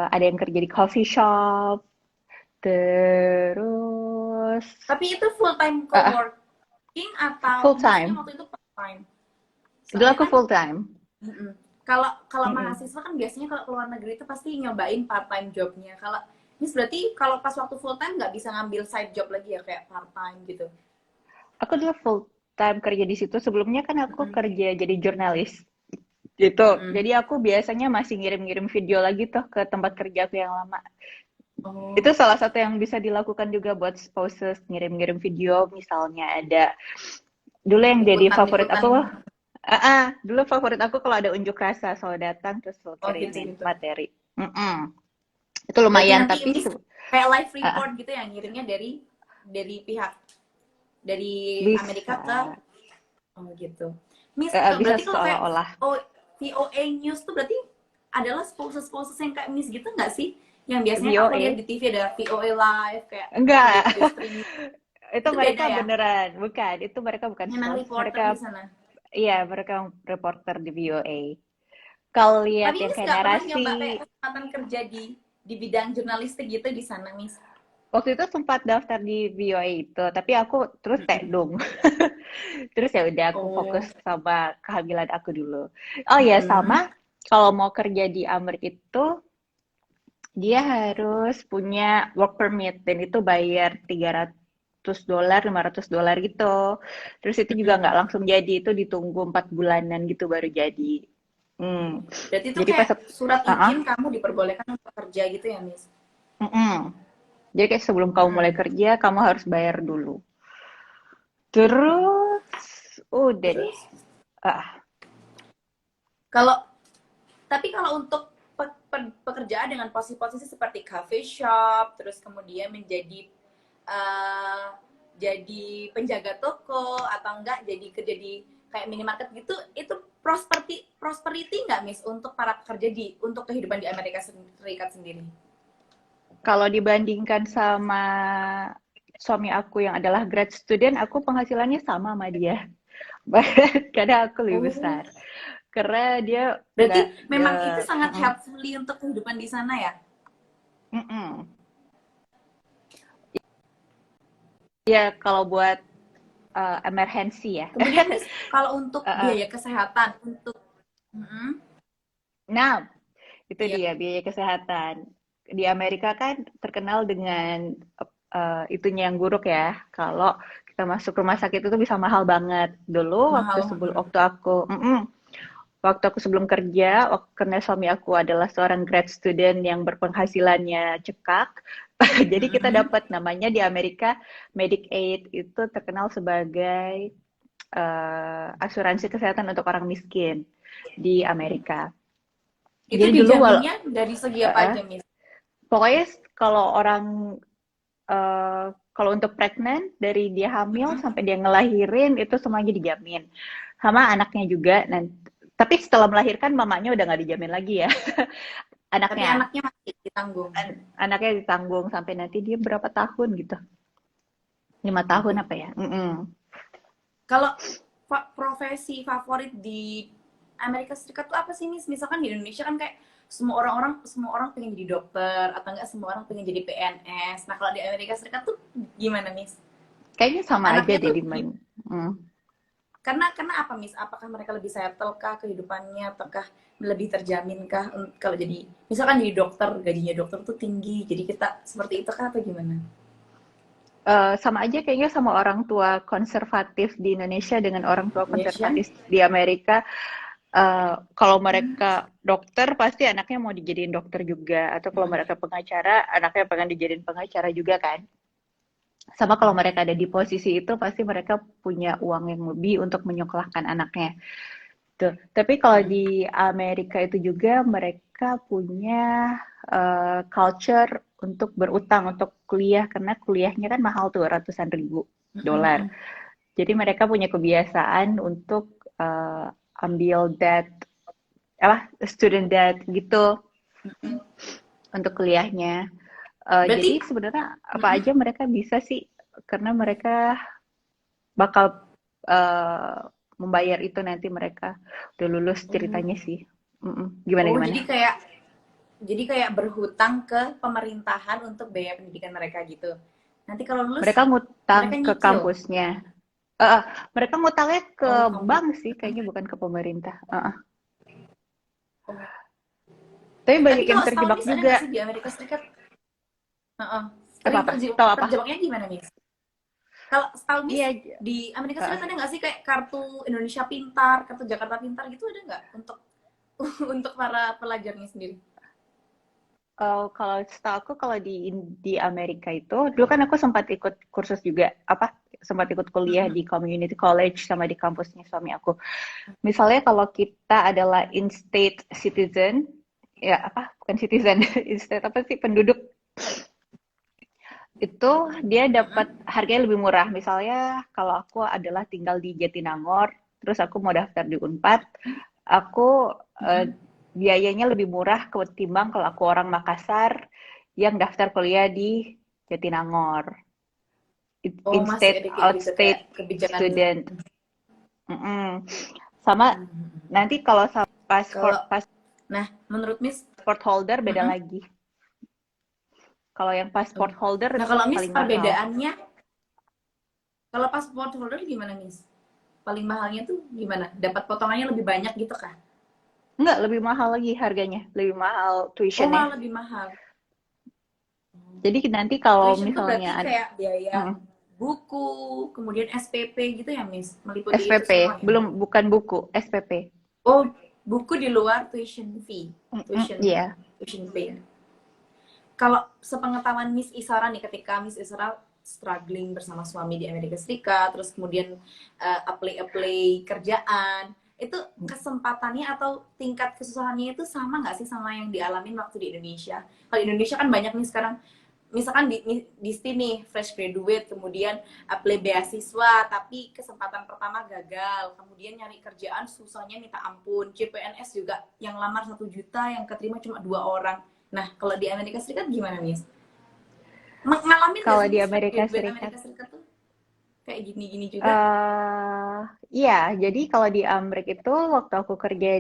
Speaker 2: ada yang kerja di coffee shop. Terus
Speaker 1: Tapi itu full time
Speaker 2: uh, uh,
Speaker 1: co-working atau
Speaker 2: full
Speaker 1: maksudnya
Speaker 2: time.
Speaker 1: waktu itu part time?
Speaker 2: Dulu
Speaker 1: Soalnya
Speaker 2: aku
Speaker 1: kan
Speaker 2: full time.
Speaker 1: mm-mm. kalau kalau
Speaker 2: Mm-mm.
Speaker 1: mahasiswa kan biasanya kalau keluar negeri itu pasti nyobain part time jobnya. Kalau ini berarti kalau pas waktu full time nggak bisa ngambil side job lagi ya kayak part time gitu.
Speaker 2: Aku dulu full time kerja di situ. Sebelumnya kan aku
Speaker 1: Mm-mm.
Speaker 2: kerja jadi jurnalis. gitu.
Speaker 1: Mm-mm.
Speaker 2: Jadi aku biasanya masih ngirim-ngirim video lagi tuh ke tempat kerja aku yang lama.
Speaker 1: Oh,
Speaker 2: Itu salah satu yang bisa dilakukan juga buat spouses, ngirim-ngirim video. Misalnya ada dulu yang jadi favorit
Speaker 1: liputan-liputan.
Speaker 2: aku, dulu favorit aku kalau ada unjuk rasa, selalu datang terus selalu
Speaker 1: Oh,
Speaker 2: kirimin
Speaker 1: gitu-gitu.
Speaker 2: materi. Itu
Speaker 1: Berarti
Speaker 2: lumayan,
Speaker 1: nanti
Speaker 2: tapi
Speaker 1: Miss kayak live
Speaker 2: uh, uh,
Speaker 1: report gitu ya, ngirimnya dari pihak dari Amerika
Speaker 2: bisa,
Speaker 1: ke, oh gitu. Miss,
Speaker 2: bisa
Speaker 1: berarti kalau kayak
Speaker 2: seolah-olah.
Speaker 1: VOA News tuh berarti adalah sponsor-sponsor yang kayak Miss gitu nggak sih? Yang biasanya aku
Speaker 2: VOA
Speaker 1: lihat di TV ada VOA Live, kayak
Speaker 2: enggak.
Speaker 1: video-video streaming.
Speaker 2: Itu
Speaker 1: Itu beda
Speaker 2: mereka
Speaker 1: ya?
Speaker 2: beneran, bukan. Itu mereka bukan
Speaker 1: Memang
Speaker 2: sponsor.
Speaker 1: reporter di
Speaker 2: Mereka,
Speaker 1: sana.
Speaker 2: iya, mereka reporter di VOA. Kalau lihat
Speaker 1: Tapi
Speaker 2: yang
Speaker 1: Miss
Speaker 2: kayak
Speaker 1: nggak pernah
Speaker 2: narasi,
Speaker 1: nyoba kayak kesempatan kerja di bidang jurnalistik gitu di sana, Miss?
Speaker 2: waktu itu sempat daftar di VOA itu, tapi aku terus tekdung. Terus ya udah aku fokus
Speaker 1: Oh.
Speaker 2: sama kehamilan aku dulu. Oh ya,
Speaker 1: Mm-mm.
Speaker 2: sama kalau mau kerja di Amerika itu dia harus punya work permit dan itu bayar $300, $500 gitu. Terus itu juga nggak
Speaker 1: Mm-mm.
Speaker 2: langsung jadi, itu ditunggu 4 bulanan gitu baru jadi. Hmm.
Speaker 1: Berarti itu
Speaker 2: Jadi pas,
Speaker 1: kayak surat
Speaker 2: uh-uh,
Speaker 1: izin kamu diperbolehkan untuk kerja gitu ya, Miss?
Speaker 2: mm-mm. Jadi kayak sebelum kamu mulai
Speaker 1: Mm-mm.
Speaker 2: kerja, kamu harus bayar dulu. Terus, udah deh.
Speaker 1: Terus
Speaker 2: Ah,
Speaker 1: kalau tapi kalau untuk pekerjaan dengan posisi-posisi seperti cafe shop, terus kemudian menjadi eh, jadi penjaga toko atau enggak jadi kerja di kayak minimarket gitu, itu prosperity nggak, Miss, untuk para pekerja untuk kehidupan di Amerika Serikat sendiri?
Speaker 2: kalau dibandingkan sama suami aku yang adalah grad student, aku penghasilannya sama sama dia. Bahkan kadang aku lebih
Speaker 1: Oh,
Speaker 2: besar. Karena dia
Speaker 1: berarti
Speaker 2: nggak,
Speaker 1: memang itu sangat
Speaker 2: mm-mm,
Speaker 1: helpfully untuk kehidupan di sana ya?
Speaker 2: mm-mm. Ya kalau buat emergency ya.
Speaker 1: Kemudian Miss, kalau untuk
Speaker 2: Uh, uh.
Speaker 1: biaya kesehatan untuk mm-mm,
Speaker 2: Nah, itu
Speaker 1: iya.
Speaker 2: dia biaya kesehatan. Di Amerika kan terkenal dengan itunya yang buruk ya. Kalau kita masuk rumah sakit itu bisa mahal banget. Dulu waktu
Speaker 1: Mahal.
Speaker 2: sebelum waktu aku sebelum kerja, karena suami aku adalah seorang grad student yang berpenghasilannya cekak, jadi kita
Speaker 1: Mm-mm.
Speaker 2: dapat namanya di Amerika Medicaid, itu terkenal sebagai asuransi kesehatan untuk orang miskin di Amerika.
Speaker 1: Itu
Speaker 2: Jadi dulu
Speaker 1: dijaminnya dari segi apa
Speaker 2: uh,
Speaker 1: aja, Miss?
Speaker 2: pokoknya kalau orang kalau untuk pregnant dari dia hamil
Speaker 1: Mm-mm.
Speaker 2: sampai dia ngelahirin itu semuanya dijamin, sama anaknya juga. Tapi setelah melahirkan mamanya udah nggak dijamin lagi ya.
Speaker 1: Tapi
Speaker 2: Anaknya,
Speaker 1: anaknya masih ditanggung.
Speaker 2: anaknya ditanggung sampai nanti dia berapa tahun gitu, 5 tahun
Speaker 1: Oke.
Speaker 2: apa ya. Mm-mm.
Speaker 1: Kalau profesi favorit di Amerika Serikat tuh apa sih, Miss? Misalkan di Indonesia kan kayak semua orang pengen jadi dokter atau enggak semua orang pengen jadi PNS. Nah, kalau di Amerika Serikat tuh gimana, Miss?
Speaker 2: Kayaknya sama aja
Speaker 1: Anaknya
Speaker 2: deh
Speaker 1: tuh
Speaker 2: di mana. Mm.
Speaker 1: karena apa, Miss? Apakah mereka lebih settle kah kehidupannya, ataukah lebih terjamin kah kalau jadi misalkan jadi dokter, gajinya dokter tuh tinggi. Jadi kita seperti itu kah atau gimana?
Speaker 2: Sama aja kayaknya sama orang tua konservatif di Indonesia dengan orang tua
Speaker 1: Indonesia?
Speaker 2: konservatif di Amerika. Kalau mereka dokter pasti anaknya mau dijadiin dokter juga, atau kalau mereka pengacara anaknya pengen dijadiin pengacara juga kan. Sama kalau mereka ada di posisi itu pasti mereka punya uang yang lebih untuk menyekolahkan anaknya. Tuh. Tapi kalau di Amerika itu juga mereka punya culture untuk berutang untuk kuliah, karena kuliahnya kan mahal tuh ratusan ribu dolar. Jadi mereka punya kebiasaan untuk ambil debt, student debt gitu untuk kuliahnya.
Speaker 1: Berarti
Speaker 2: Jadi sebenarnya apa aja mereka bisa sih, karena mereka bakal uh, membayar itu nanti mereka udah lulus ceritanya sih. Gimana
Speaker 1: oh,
Speaker 2: gimana?
Speaker 1: jadi kayak berhutang ke pemerintahan untuk biaya pendidikan mereka gitu. Nanti kalau lulus
Speaker 2: Mereka ngutang
Speaker 1: mereka
Speaker 2: ke
Speaker 1: nyicil.
Speaker 2: kampusnya. Uh, Mereka ngutangnya ke
Speaker 1: Oh, kampus.
Speaker 2: bank sih, kayaknya bukan ke pemerintah.
Speaker 1: Oh.
Speaker 2: Tapi
Speaker 1: Tapi
Speaker 2: banyak yang
Speaker 1: kalau setahun
Speaker 2: terjebak
Speaker 1: Miss ada
Speaker 2: juga.
Speaker 1: nggak sih di Amerika Serikat? Heeh.
Speaker 2: Apa
Speaker 1: Sering
Speaker 2: apa? Tahu apa?
Speaker 1: terjebaknya gimana, Miss? Kalau setahun Miss
Speaker 2: Iya.
Speaker 1: di Amerika
Speaker 2: Uh,
Speaker 1: Serikat ada nggak sih kayak kartu Indonesia Pintar, kartu Jakarta Pintar gitu, ada nggak untuk untuk para pelajarnya sendiri?
Speaker 2: Kalau setahu aku kalau di Amerika itu dulu kan aku sempat ikut kursus juga apa sempat ikut kuliah
Speaker 1: Mm-mm.
Speaker 2: di community college sama di kampusnya suami aku. Misalnya kalau kita adalah in-state citizen, ya apa bukan citizen, in-state apa sih penduduk itu dia dapat
Speaker 1: Mm-mm.
Speaker 2: harganya lebih murah. Misalnya kalau aku adalah tinggal di Jatinangor, terus aku mau daftar di Unpad, aku
Speaker 1: Mm-mm.
Speaker 2: biayanya lebih murah ketimbang kalau aku orang Makassar yang daftar kuliah di Jatinangor.
Speaker 1: Oh, masih
Speaker 2: Instead
Speaker 1: ada kayak gitu kayak
Speaker 2: outstate
Speaker 1: kebijakan.
Speaker 2: student. Mm-mm. Sama
Speaker 1: Mm-mm.
Speaker 2: nanti kalau sama
Speaker 1: Kalau,
Speaker 2: passport
Speaker 1: nah, menurut Miss,
Speaker 2: holder beda
Speaker 1: mm-mm.
Speaker 2: lagi. Kalau yang passport
Speaker 1: Oh.
Speaker 2: holder
Speaker 1: Nah
Speaker 2: itu
Speaker 1: kalau
Speaker 2: yang
Speaker 1: Miss
Speaker 2: paling mahal.
Speaker 1: perbedaannya, kalau passport holder gimana Miss? Paling mahalnya tuh gimana? Dapat potongannya lebih banyak gitu kah?
Speaker 2: Enggak, lebih mahal lagi harganya, lebih mahal
Speaker 1: Oh,
Speaker 2: tuitionnya.
Speaker 1: malah lebih mahal.
Speaker 2: Jadi nanti kalau
Speaker 1: Tuition tuh
Speaker 2: misalnya
Speaker 1: berarti kayak biaya
Speaker 2: mm,
Speaker 1: buku, kemudian SPP gitu ya Miss? Meliputi itu
Speaker 2: SPP,
Speaker 1: semua ya?
Speaker 2: belum bukan buku, SPP.
Speaker 1: Oh, buku di luar tuition fee.
Speaker 2: Iya.
Speaker 1: Tuition fee. Kalau sepengetahuan Miss Isara nih, ketika Miss Isara struggling bersama suami di Amerika Serikat, terus kemudian apply kerjaan, itu kesempatannya atau tingkat kesusahannya itu sama nggak sih sama yang dialamin waktu di Indonesia? Kalau di Indonesia kan banyak nih sekarang, misalkan di sini fresh graduate, kemudian apply beasiswa, tapi kesempatan pertama gagal, kemudian nyari kerjaan susahnya minta ampun, CPNS juga yang lamar 1 juta, yang keterima cuma 2 orang. Nah, kalau di Amerika Serikat gimana, Miss? Ngalamin gak
Speaker 2: Kalau
Speaker 1: sih,
Speaker 2: di
Speaker 1: Miss, fresh
Speaker 2: Amerika
Speaker 1: graduate
Speaker 2: Serikat,
Speaker 1: Amerika Serikat tuh kayak gini-gini juga?
Speaker 2: eh iya, jadi kalau di Amerika itu waktu aku kerja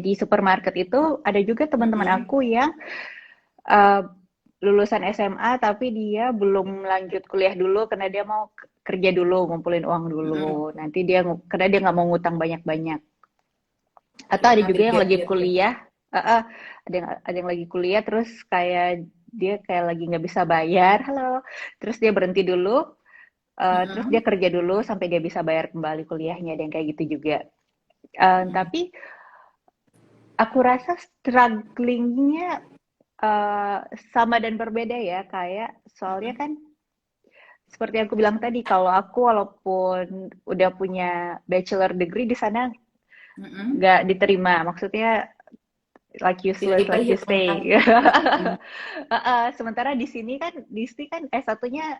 Speaker 2: di supermarket itu ada juga teman-teman
Speaker 1: Mm-mm.
Speaker 2: aku yang eh, lulusan SMA tapi dia belum lanjut kuliah dulu karena dia mau kerja dulu, ngumpulin uang
Speaker 1: Mm-mm.
Speaker 2: dulu. Nanti dia karena dia nggak mau ngutang banyak-banyak. Atau ada juga
Speaker 1: Ngambil
Speaker 2: yang
Speaker 1: gap
Speaker 2: lagi
Speaker 1: year gitu.
Speaker 2: kuliah, ada yang lagi kuliah terus kayak dia kayak lagi nggak bisa bayar, halo, terus dia berhenti dulu, terus dia
Speaker 1: Mm-mm.
Speaker 2: kerja dulu sampai dia bisa bayar kembali kuliahnya, dan kayak gitu juga.
Speaker 1: Mm-mm.
Speaker 2: Tapi aku rasa strugglingnya eh, sama dan berbeda ya, kayak soalnya
Speaker 1: Mm-mm.
Speaker 2: kan seperti yang aku bilang tadi, kalau aku walaupun udah punya bachelor degree di sana
Speaker 1: Mm-mm.
Speaker 2: nggak diterima, maksudnya like
Speaker 1: Tidak
Speaker 2: useless, like you
Speaker 1: diperhitungkan.
Speaker 2: say.
Speaker 1: Mm-mm.
Speaker 2: Sementara di sini kan S1-nya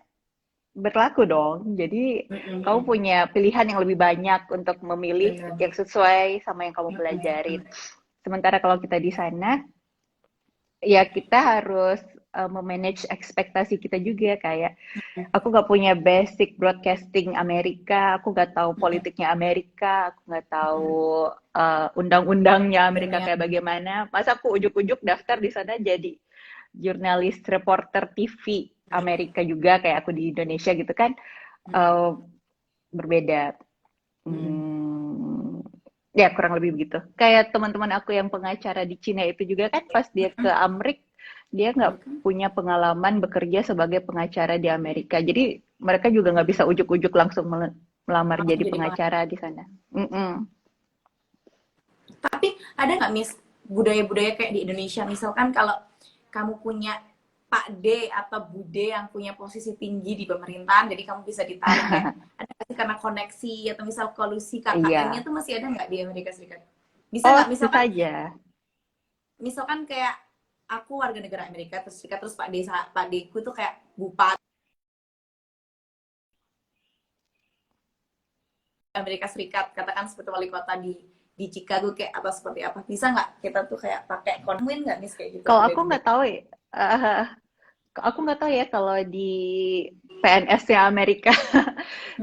Speaker 2: berlaku dong. Jadi kamu
Speaker 1: Mm-mm.
Speaker 2: punya pilihan yang lebih banyak untuk memilih
Speaker 1: Benar.
Speaker 2: yang sesuai sama yang kamu pelajarin.
Speaker 1: Mm-mm.
Speaker 2: Sementara kalau kita di sana, ya kita harus memanage ekspektasi kita juga, kayak aku nggak punya basic broadcasting Amerika, aku nggak tahu
Speaker 1: Mm-mm.
Speaker 2: politiknya Amerika, aku nggak tahu
Speaker 1: Mm-mm.
Speaker 2: undang-undangnya Amerika
Speaker 1: Dunia.
Speaker 2: kayak bagaimana. Masa aku ujuk-ujuk daftar di sana jadi jurnalis reporter TV Amerika juga kayak aku di Indonesia gitu kan.
Speaker 1: Mm-mm.
Speaker 2: Eh, Berbeda.
Speaker 1: Mm-mm.
Speaker 2: Hmm, ya kurang lebih begitu. Kayak teman-teman aku yang pengacara di Cina itu juga kan pas dia ke
Speaker 1: Mm-mm.
Speaker 2: Amrik, dia nggak
Speaker 1: Mereka
Speaker 2: punya pengalaman bekerja sebagai pengacara di Amerika. Jadi mereka juga nggak bisa ujuk-ujuk langsung melamar
Speaker 1: langsung
Speaker 2: jadi
Speaker 1: jadi pengajar.
Speaker 2: pengacara di sana. Mm-mm.
Speaker 1: Tapi ada nggak Miss budaya-budaya kayak di Indonesia? Misalkan kalau kamu punya Pak D atau Bude yang punya posisi tinggi di pemerintahan, jadi kamu bisa ditarik kayak ada nggak sih karena koneksi atau misal kolusi KKN-nya
Speaker 2: Iya.
Speaker 1: tuh masih ada nggak di Amerika Serikat? Bisa
Speaker 2: Oh,
Speaker 1: nggak
Speaker 2: tentu
Speaker 1: misalkan
Speaker 2: saja.
Speaker 1: misalkan kayak aku warga negara Amerika terus Serikat terus Pak D ku tuh kayak bupati Amerika Serikat katakan seperti wali kota di Chicago kayak apa seperti apa bisa nggak kita tuh kayak pakai konwin nggak nih kayak gitu
Speaker 2: Kalau aku
Speaker 1: budaya-budaya.
Speaker 2: nggak tahu ya, kalau di PNS-nya Amerika.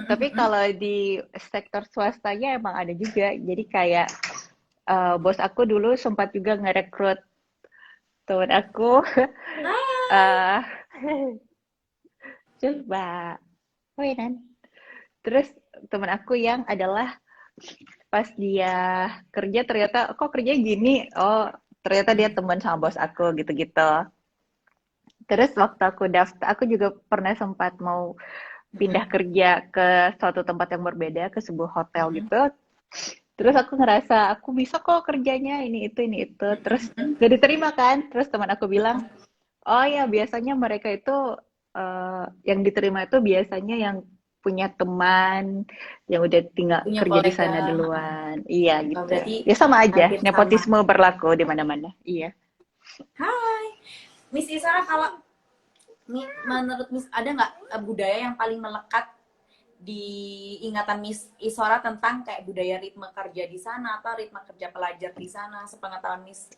Speaker 2: Tapi kalau di sektor swastanya emang ada juga. Jadi kayak bos aku dulu sempat juga ngerekrut temen aku. eh Coba, Nan. Terus temen aku yang adalah pas dia kerja ternyata kok kerja gini. Oh, ternyata dia teman sama bos aku gitu-gitu. Terus waktu aku daftar, aku juga pernah sempat mau pindah kerja ke suatu tempat yang berbeda, ke sebuah hotel gitu. Terus aku ngerasa aku bisa kok kerjanya ini itu. Terus gak diterima kan. Terus teman aku bilang, oh ya biasanya mereka itu yang diterima itu biasanya yang punya teman yang udah tinggal
Speaker 1: Punya
Speaker 2: kerja di
Speaker 1: kolega.
Speaker 2: sana duluan. Iya
Speaker 1: Oh,
Speaker 2: gitu.
Speaker 1: berarti
Speaker 2: Ya sama aja,
Speaker 1: hampir sama.
Speaker 2: nepotisme berlaku di mana-mana. Iya.
Speaker 1: Hai, Miss Isara, kalau menurut Miss ada nggak budaya yang paling melekat di ingatan Miss Isora tentang kayak budaya ritme kerja di sana atau ritme kerja pelajar di sana, sepengetahuan Miss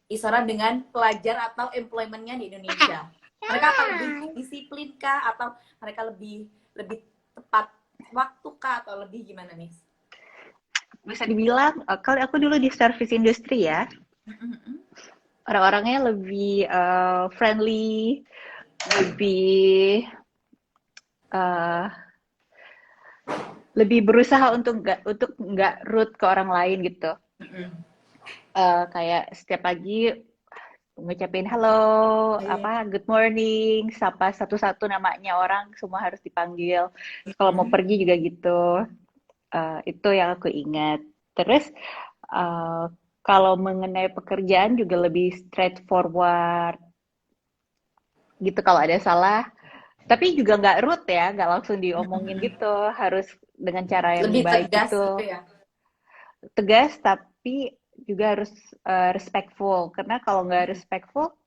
Speaker 1: Isora dengan pelajar atau employmentnya di Indonesia? Mereka apa lebih disiplin kah atau mereka lebih lebih tepat waktu kah atau lebih gimana Miss?
Speaker 2: Bisa dibilang, kalau aku dulu di service industri ya, orang-orangnya lebih friendly, lebih eh, lebih berusaha untuk nggak rude ke orang lain gitu. Kayak setiap pagi ngucapin halo, apa good morning, sapa satu-satu namanya orang semua harus dipanggil. Terus kalau mau pergi juga gitu. Itu yang aku ingat. Terus uh, kalau mengenai pekerjaan juga lebih straightforward gitu kalau ada salah. Tapi juga nggak rude ya, nggak langsung diomongin gitu. Harus dengan cara yang
Speaker 1: Lebih
Speaker 2: baik
Speaker 1: tegas gitu
Speaker 2: gitu.
Speaker 1: ya?
Speaker 2: Tegas tapi juga harus respectful. Karena kalau nggak respectful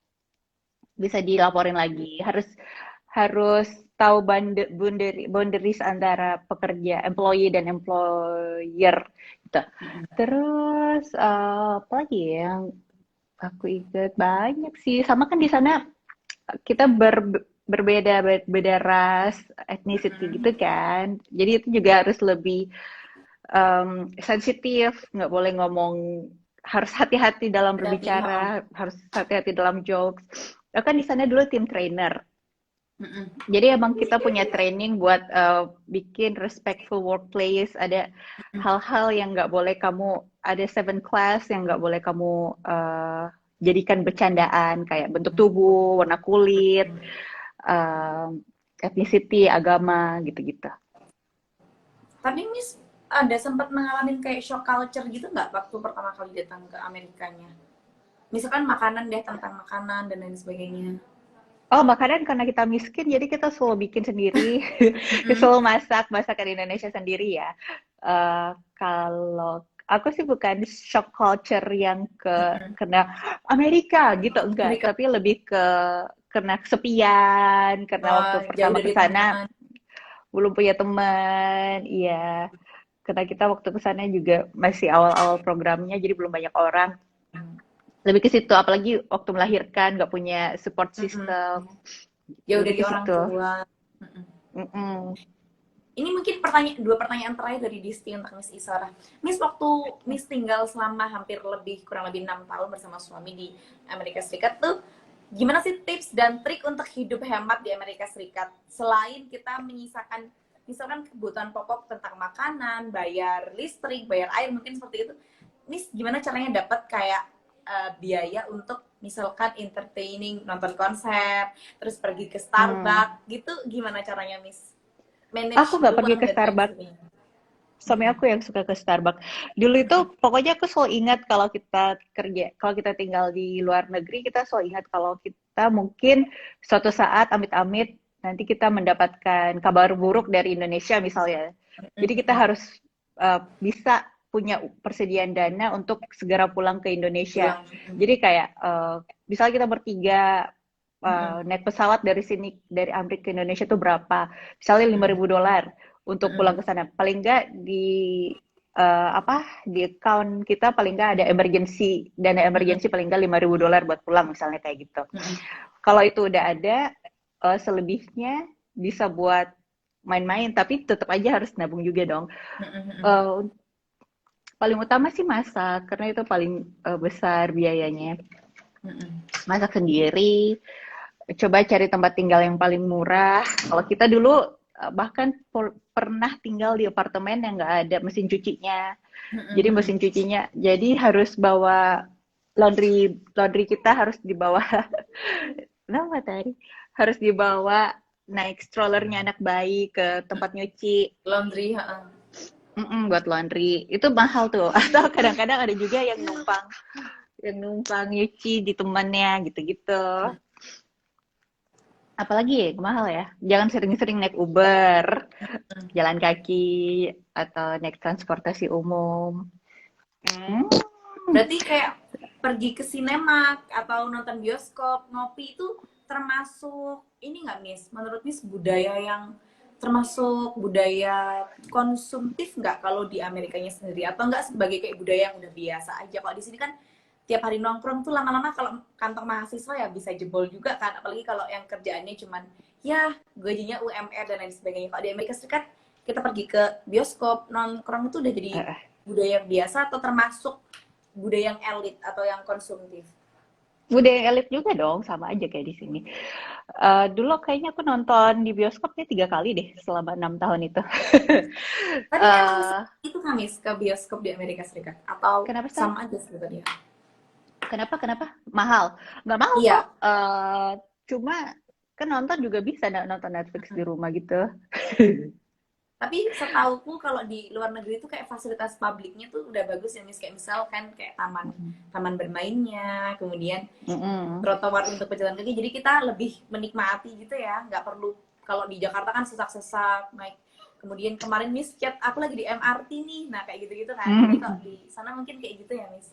Speaker 2: bisa dilaporin lagi. Harus harus tahu boundaries antara pekerja, employee dan employer gitu. Terus apa lagi ya yang aku ingat banyak sih. Sama kan di sana kita berbeda beda ras, ethnicity gitu kan. Jadi itu juga harus lebih sensitif, nggak boleh ngomong, harus hati-hati dalam
Speaker 1: Berarti,
Speaker 2: berbicara, harus hati-hati dalam jokes. Aku kan di sana dulu tim trainer. Jadi emang kita punya training buat bikin respectful workplace. Ada hal-hal yang nggak boleh kamu, ada 7 class yang nggak boleh kamu jadikan bercandaan, kayak bentuk tubuh, warna kulit, uh, ethnicity, agama, gitu-gitu.
Speaker 1: tapi Miss ada sempat mengalami kayak shock culture gitu nggak waktu pertama kali datang ke Amerikanya? Misalkan makanan deh, tentang makanan dan lain sebagainya.
Speaker 2: Oh, makanan karena kita miskin, jadi kita selalu bikin sendiri. Kita selalu masak masakan Indonesia sendiri ya. Kalau aku sih bukan shock culture yang kena Amerika gitu, enggak.
Speaker 1: Mereka
Speaker 2: Tapi lebih ke kena kesepian, karena waktu
Speaker 1: jauh
Speaker 2: pertama ke
Speaker 1: dari
Speaker 2: sana
Speaker 1: teman.
Speaker 2: belum punya teman, iya. Karena kita waktu ke sana juga masih awal-awal programnya, jadi belum banyak orang. Lebih ke situ, apalagi waktu melahirkan nggak punya support system.
Speaker 1: Jauh
Speaker 2: Lebih
Speaker 1: dari
Speaker 2: ke
Speaker 1: orang
Speaker 2: situ.
Speaker 1: tua.
Speaker 2: Mm-mm.
Speaker 1: Ini mungkin dua pertanyaan terakhir dari Disti untuk Miss Isara. Miss, waktu Miss tinggal selama hampir kurang lebih 6 tahun bersama suami di Amerika Serikat tuh, gimana sih tips dan trik untuk hidup hemat di Amerika Serikat? Selain kita menyisakan misalkan kebutuhan pokok tentang makanan, bayar listrik, bayar air, mungkin seperti itu. Miss, gimana caranya dapat kayak biaya untuk misalkan entertaining, nonton konser, terus pergi ke Starbucks, gitu gimana caranya Miss?
Speaker 2: Aku
Speaker 1: Manage
Speaker 2: nggak pergi
Speaker 1: uang
Speaker 2: ke
Speaker 1: dan lain
Speaker 2: Starbucks.
Speaker 1: sebagainya.
Speaker 2: Suami aku yang suka ke Starbucks. Dulu itu pokoknya aku selalu ingat kalau kita kerja, kalau kita tinggal di luar negeri, kita selalu ingat kalau kita mungkin suatu saat amit-amit nanti kita mendapatkan kabar buruk dari Indonesia misalnya. Jadi kita harus bisa punya persediaan dana untuk segera pulang ke Indonesia.
Speaker 1: Pulang.
Speaker 2: Jadi kayak misalnya kita bertiga naik pesawat dari sini dari Amerika ke Indonesia tuh berapa? Misalnya $5.000 untuk pulang ke sana. Paling nggak di di account kita paling nggak ada dana emergency paling nggak $5.000 buat pulang misalnya kayak gitu. Kalau itu udah ada, selebihnya bisa buat main-main, tapi tetap aja harus nabung juga dong. Paling utama sih masak, karena itu paling besar biayanya. Masak sendiri, coba cari tempat tinggal yang paling murah. Kalau kita dulu bahkan pernah tinggal di apartemen yang nggak ada mesin cucinya. Jadi mesin cucinya, jadi harus bawa laundry kita harus dibawa. Kenapa tadi? Harus dibawa naik strollernya anak bayi ke tempat nyuci.
Speaker 1: Laundry,
Speaker 2: Buat laundry itu mahal tuh. Atau kadang-kadang ada juga yang numpang nyuci di temannya gitu-gitu. Apalagi ya, mahal ya. Jangan sering-sering naik Uber, jalan kaki, atau naik transportasi umum. Hmm.
Speaker 1: Berarti kayak pergi ke sinema atau nonton bioskop, ngopi itu termasuk ini nggak Miss? Menurut Miss budaya yang termasuk budaya konsumtif nggak kalau di Amerikanya sendiri atau nggak sebagai kayak budaya yang udah biasa aja? Kalau di sini kan tiap hari nongkrong tuh lama-lama kalau kantong mahasiswa ya bisa jebol juga kan, apalagi kalau yang kerjaannya cuman ya gajinya UMR dan lain sebagainya. Kalau di Amerika Serikat kita pergi ke bioskop nongkrong itu udah jadi
Speaker 2: Eh,
Speaker 1: budaya yang biasa atau termasuk budaya yang elit atau yang konsumtif?
Speaker 2: Budaya elit juga dong, sama aja kayak di sini. Dulu kayaknya aku nonton di bioskopnya 3 kali deh selama 6 tahun itu.
Speaker 1: Tapi emang
Speaker 2: Eh,
Speaker 1: itu Kamis ke bioskop di Amerika Serikat atau
Speaker 2: Kenapa sih?
Speaker 1: sama aja sebenarnya?
Speaker 2: Kenapa? Mahal? Nggak mahal kok.
Speaker 1: Iya,
Speaker 2: Cuma kan nonton juga bisa nonton Netflix di rumah gitu.
Speaker 1: tapi setauku kalau di luar negeri itu kayak fasilitas publiknya tuh udah bagus ya Miss, kayak misalkan kayak taman taman bermainnya, kemudian
Speaker 2: Mm-mm.
Speaker 1: trotoar untuk pejalan kaki, jadi kita lebih menikmati gitu ya, nggak perlu kalau di Jakarta kan sesak-sesak naik. Kemudian kemarin Miss chat aku lagi di MRT nih, nah kayak gitu-gitu kan, jadi kalau
Speaker 2: Mm.
Speaker 1: di sana mungkin kayak gitu ya Miss.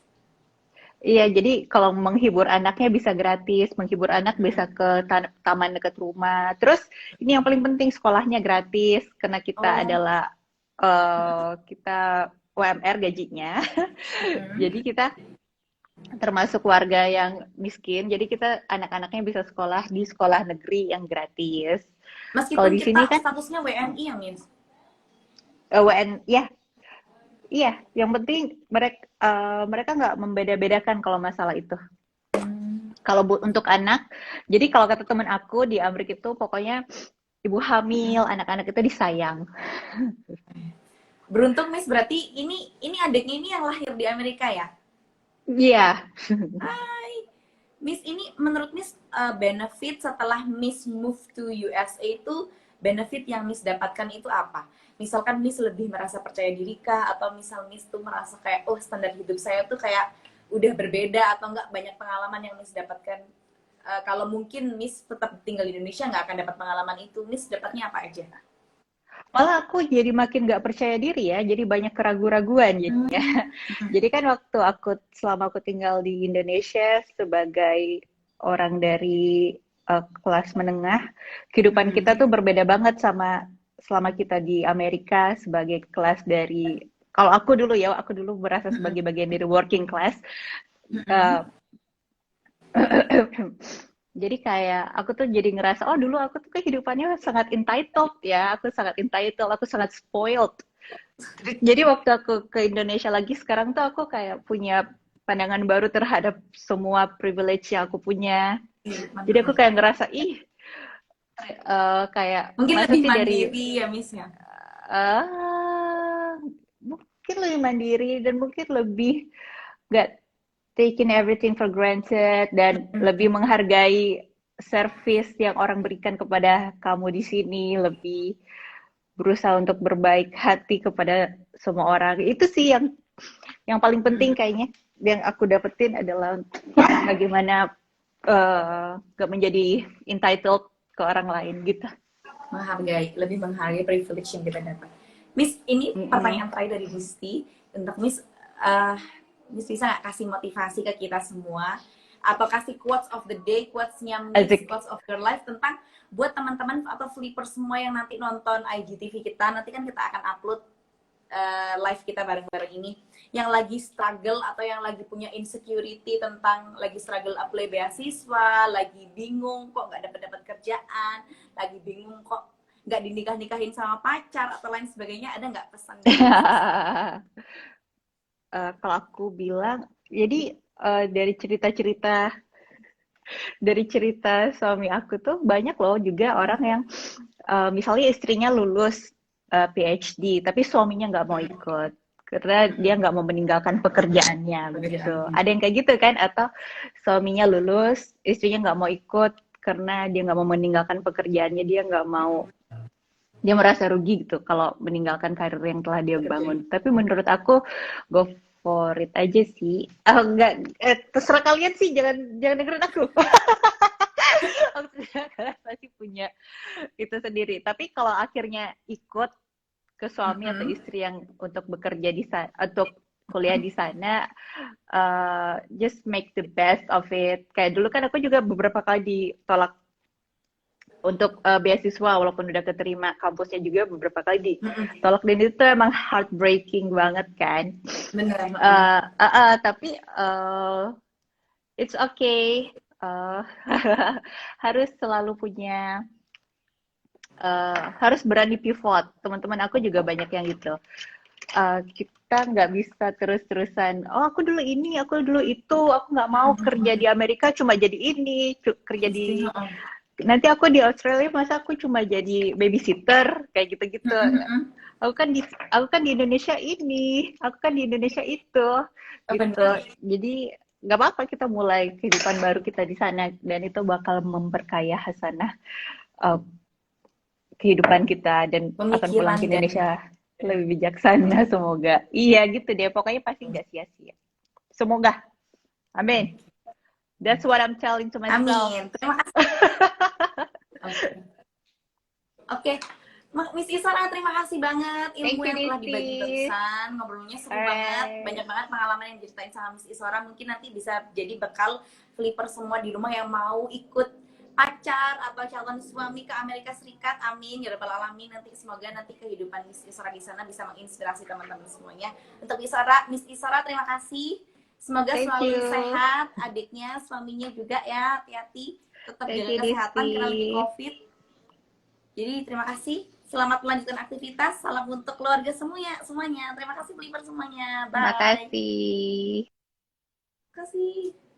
Speaker 2: Iya, jadi kalau menghibur anaknya bisa gratis, menghibur anak bisa ke taman dekat rumah. Terus ini yang paling penting sekolahnya gratis karena kita
Speaker 1: Oh.
Speaker 2: adalah kita UMR gajinya. Jadi kita termasuk warga yang miskin. Jadi kita anak-anaknya bisa sekolah di sekolah negeri yang gratis. Kalau
Speaker 1: Meskipun
Speaker 2: di
Speaker 1: kita
Speaker 2: sini kan
Speaker 1: statusnya WNI ya Miss.
Speaker 2: UN, ya, iya. Yang penting mereka nggak membeda-bedakan kalau masalah itu. Kalau untuk anak, jadi kalau kata temen aku di Amerika itu pokoknya ibu hamil, anak-anak itu disayang.
Speaker 1: Beruntung Miss, berarti ini adiknya ini yang lahir di Amerika ya?
Speaker 2: Iya.
Speaker 1: Hai. Miss, ini menurut Miss benefit setelah Miss move to USA itu benefit yang Miss dapatkan itu apa? Misalkan Miss lebih merasa percaya diri kah? Atau misal Miss tuh merasa kayak, oh standar hidup saya tuh kayak udah berbeda atau enggak banyak pengalaman yang Miss dapatkan? Kalau mungkin Miss tetap tinggal di Indonesia nggak akan dapat pengalaman itu, Miss dapatnya apa aja?
Speaker 2: Malah aku jadi makin nggak percaya diri ya, jadi banyak keraguan-raguan jadinya. Jadi kan waktu selama aku tinggal di Indonesia sebagai orang dari kelas menengah, kehidupan kita tuh berbeda banget sama selama kita di Amerika sebagai kelas dari, kalau aku dulu ya, aku dulu merasa sebagai bagian dari working class. Eh, jadi kayak aku tuh jadi ngerasa, oh dulu aku tuh kehidupannya sangat entitled ya, aku sangat entitled, aku sangat spoiled. Jadi waktu aku ke Indonesia lagi sekarang tuh aku kayak punya pandangan baru terhadap semua privilege yang aku punya. Jadi aku kayak ngerasa, kayak
Speaker 1: Mungkin
Speaker 2: masa
Speaker 1: lebih
Speaker 2: sih dari
Speaker 1: mandiri ya Miss ya.
Speaker 2: mungkin lebih mandiri dan mungkin lebih gak taking everything for granted dan lebih menghargai service yang orang berikan kepada kamu di sini, lebih berusaha untuk berbaik hati kepada semua orang. Itu sih yang paling penting kayaknya yang aku dapetin adalah bagaimana gak menjadi entitled ke orang lain gitu.
Speaker 1: Lebih menghargai privilege yang kita dapat. Miss, ini pertanyaan terakhir dari Gusti untuk Miss. eh, Miss bisa nggak kasih motivasi ke kita semua atau kasih quotes of the day, quotesnya Miss,
Speaker 2: Asik.
Speaker 1: quotes of your life tentang buat teman-teman atau flipper semua yang nanti nonton IGTV kita, nanti kan kita akan upload live kita bareng-bareng ini, yang lagi struggle atau yang lagi punya insecurity tentang lagi struggle apply beasiswa, lagi bingung kok nggak dapat kerjaan, lagi bingung kok nggak dinikah-nikahin sama pacar atau lain sebagainya, ada nggak pesan dari
Speaker 2: Kalau aku bilang, jadi dari cerita suami aku tuh banyak loh juga orang yang misalnya istrinya lulus PhD, tapi suaminya nggak mau ikut karena dia nggak mau meninggalkan pekerjaannya begitu. Ada yang kayak gitu kan? Atau suaminya lulus, istrinya nggak mau ikut karena dia nggak mau meninggalkan pekerjaannya, dia nggak mau dia merasa rugi gitu kalau meninggalkan karir yang telah dia bangun. Tapi menurut aku go for it aja sih. Ah, enggak, terserah kalian sih, jangan jangan dengerin aku. Maksudnya kalian pasti punya itu sendiri. Tapi kalau akhirnya ikut ke suami atau
Speaker 1: Mm-mm.
Speaker 2: istri yang untuk bekerja di sana, untuk kuliah di sana, just make the best of it. Kayak dulu kan aku juga beberapa kali ditolak untuk beasiswa, walaupun udah keterima kampusnya juga beberapa kali
Speaker 1: Mm-mm.
Speaker 2: ditolak, dan itu emang heartbreaking banget kan.
Speaker 1: Bener. Mm-mm.
Speaker 2: Tapi it's okay. Uh, harus selalu punya, harus berani pivot. Teman-teman aku juga banyak yang gitu. Kita nggak bisa terus-terusan, oh aku dulu ini, aku dulu itu, aku nggak mau kerja di Amerika cuma jadi ini, kerja
Speaker 1: Iya sih,
Speaker 2: di,
Speaker 1: heeh.
Speaker 2: nanti aku di Australia masa aku cuma jadi babysitter kayak gitu-gitu.
Speaker 1: Mm-mm.
Speaker 2: Aku kan di aku kan di Indonesia ini, aku kan di Indonesia itu,
Speaker 1: Oh,
Speaker 2: gitu.
Speaker 1: bener.
Speaker 2: Jadi nggak apa-apa kita mulai kehidupan baru kita di sana, dan itu bakal memperkaya hasanah uh, kehidupan kita, dan akan pulang
Speaker 1: Pemikiran
Speaker 2: ke
Speaker 1: dan
Speaker 2: Indonesia lebih bijaksana semoga. Iya gitu deh, pokoknya pasti nggak sia-sia. Semoga. Amin. That's what I'm telling to myself.
Speaker 1: amin. Terima kasih. Oke. Oke. Miss Isara, terima kasih banget ilmu
Speaker 2: Thank you,
Speaker 1: yang telah dibagi
Speaker 2: Diti.
Speaker 1: barusan. Ngobrolnya seru banget.
Speaker 2: Alright.
Speaker 1: Banyak banget pengalaman yang diceritain sama Miss Isara. Mungkin nanti bisa jadi bekal flipper semua di rumah yang mau ikut pacar atau calon suami ke Amerika Serikat. Amin ya rabbal alamin. Nanti semoga nanti kehidupan Miss Isara di sana bisa menginspirasi teman-teman semuanya. Untuk Miss Isara terima kasih. Semoga
Speaker 2: Thank
Speaker 1: selalu
Speaker 2: you.
Speaker 1: sehat, adiknya, suaminya juga ya, hati-hati. Tetap
Speaker 2: Thank
Speaker 1: jaga
Speaker 2: you,
Speaker 1: kesehatan karena lagi
Speaker 2: Diti.
Speaker 1: COVID. Jadi terima kasih. Selamat melanjutkan aktivitas. Salam untuk keluarga semuanya. Terima kasih Believer semuanya.
Speaker 2: Terima
Speaker 1: Bye.
Speaker 2: kasih.
Speaker 1: Terima kasih.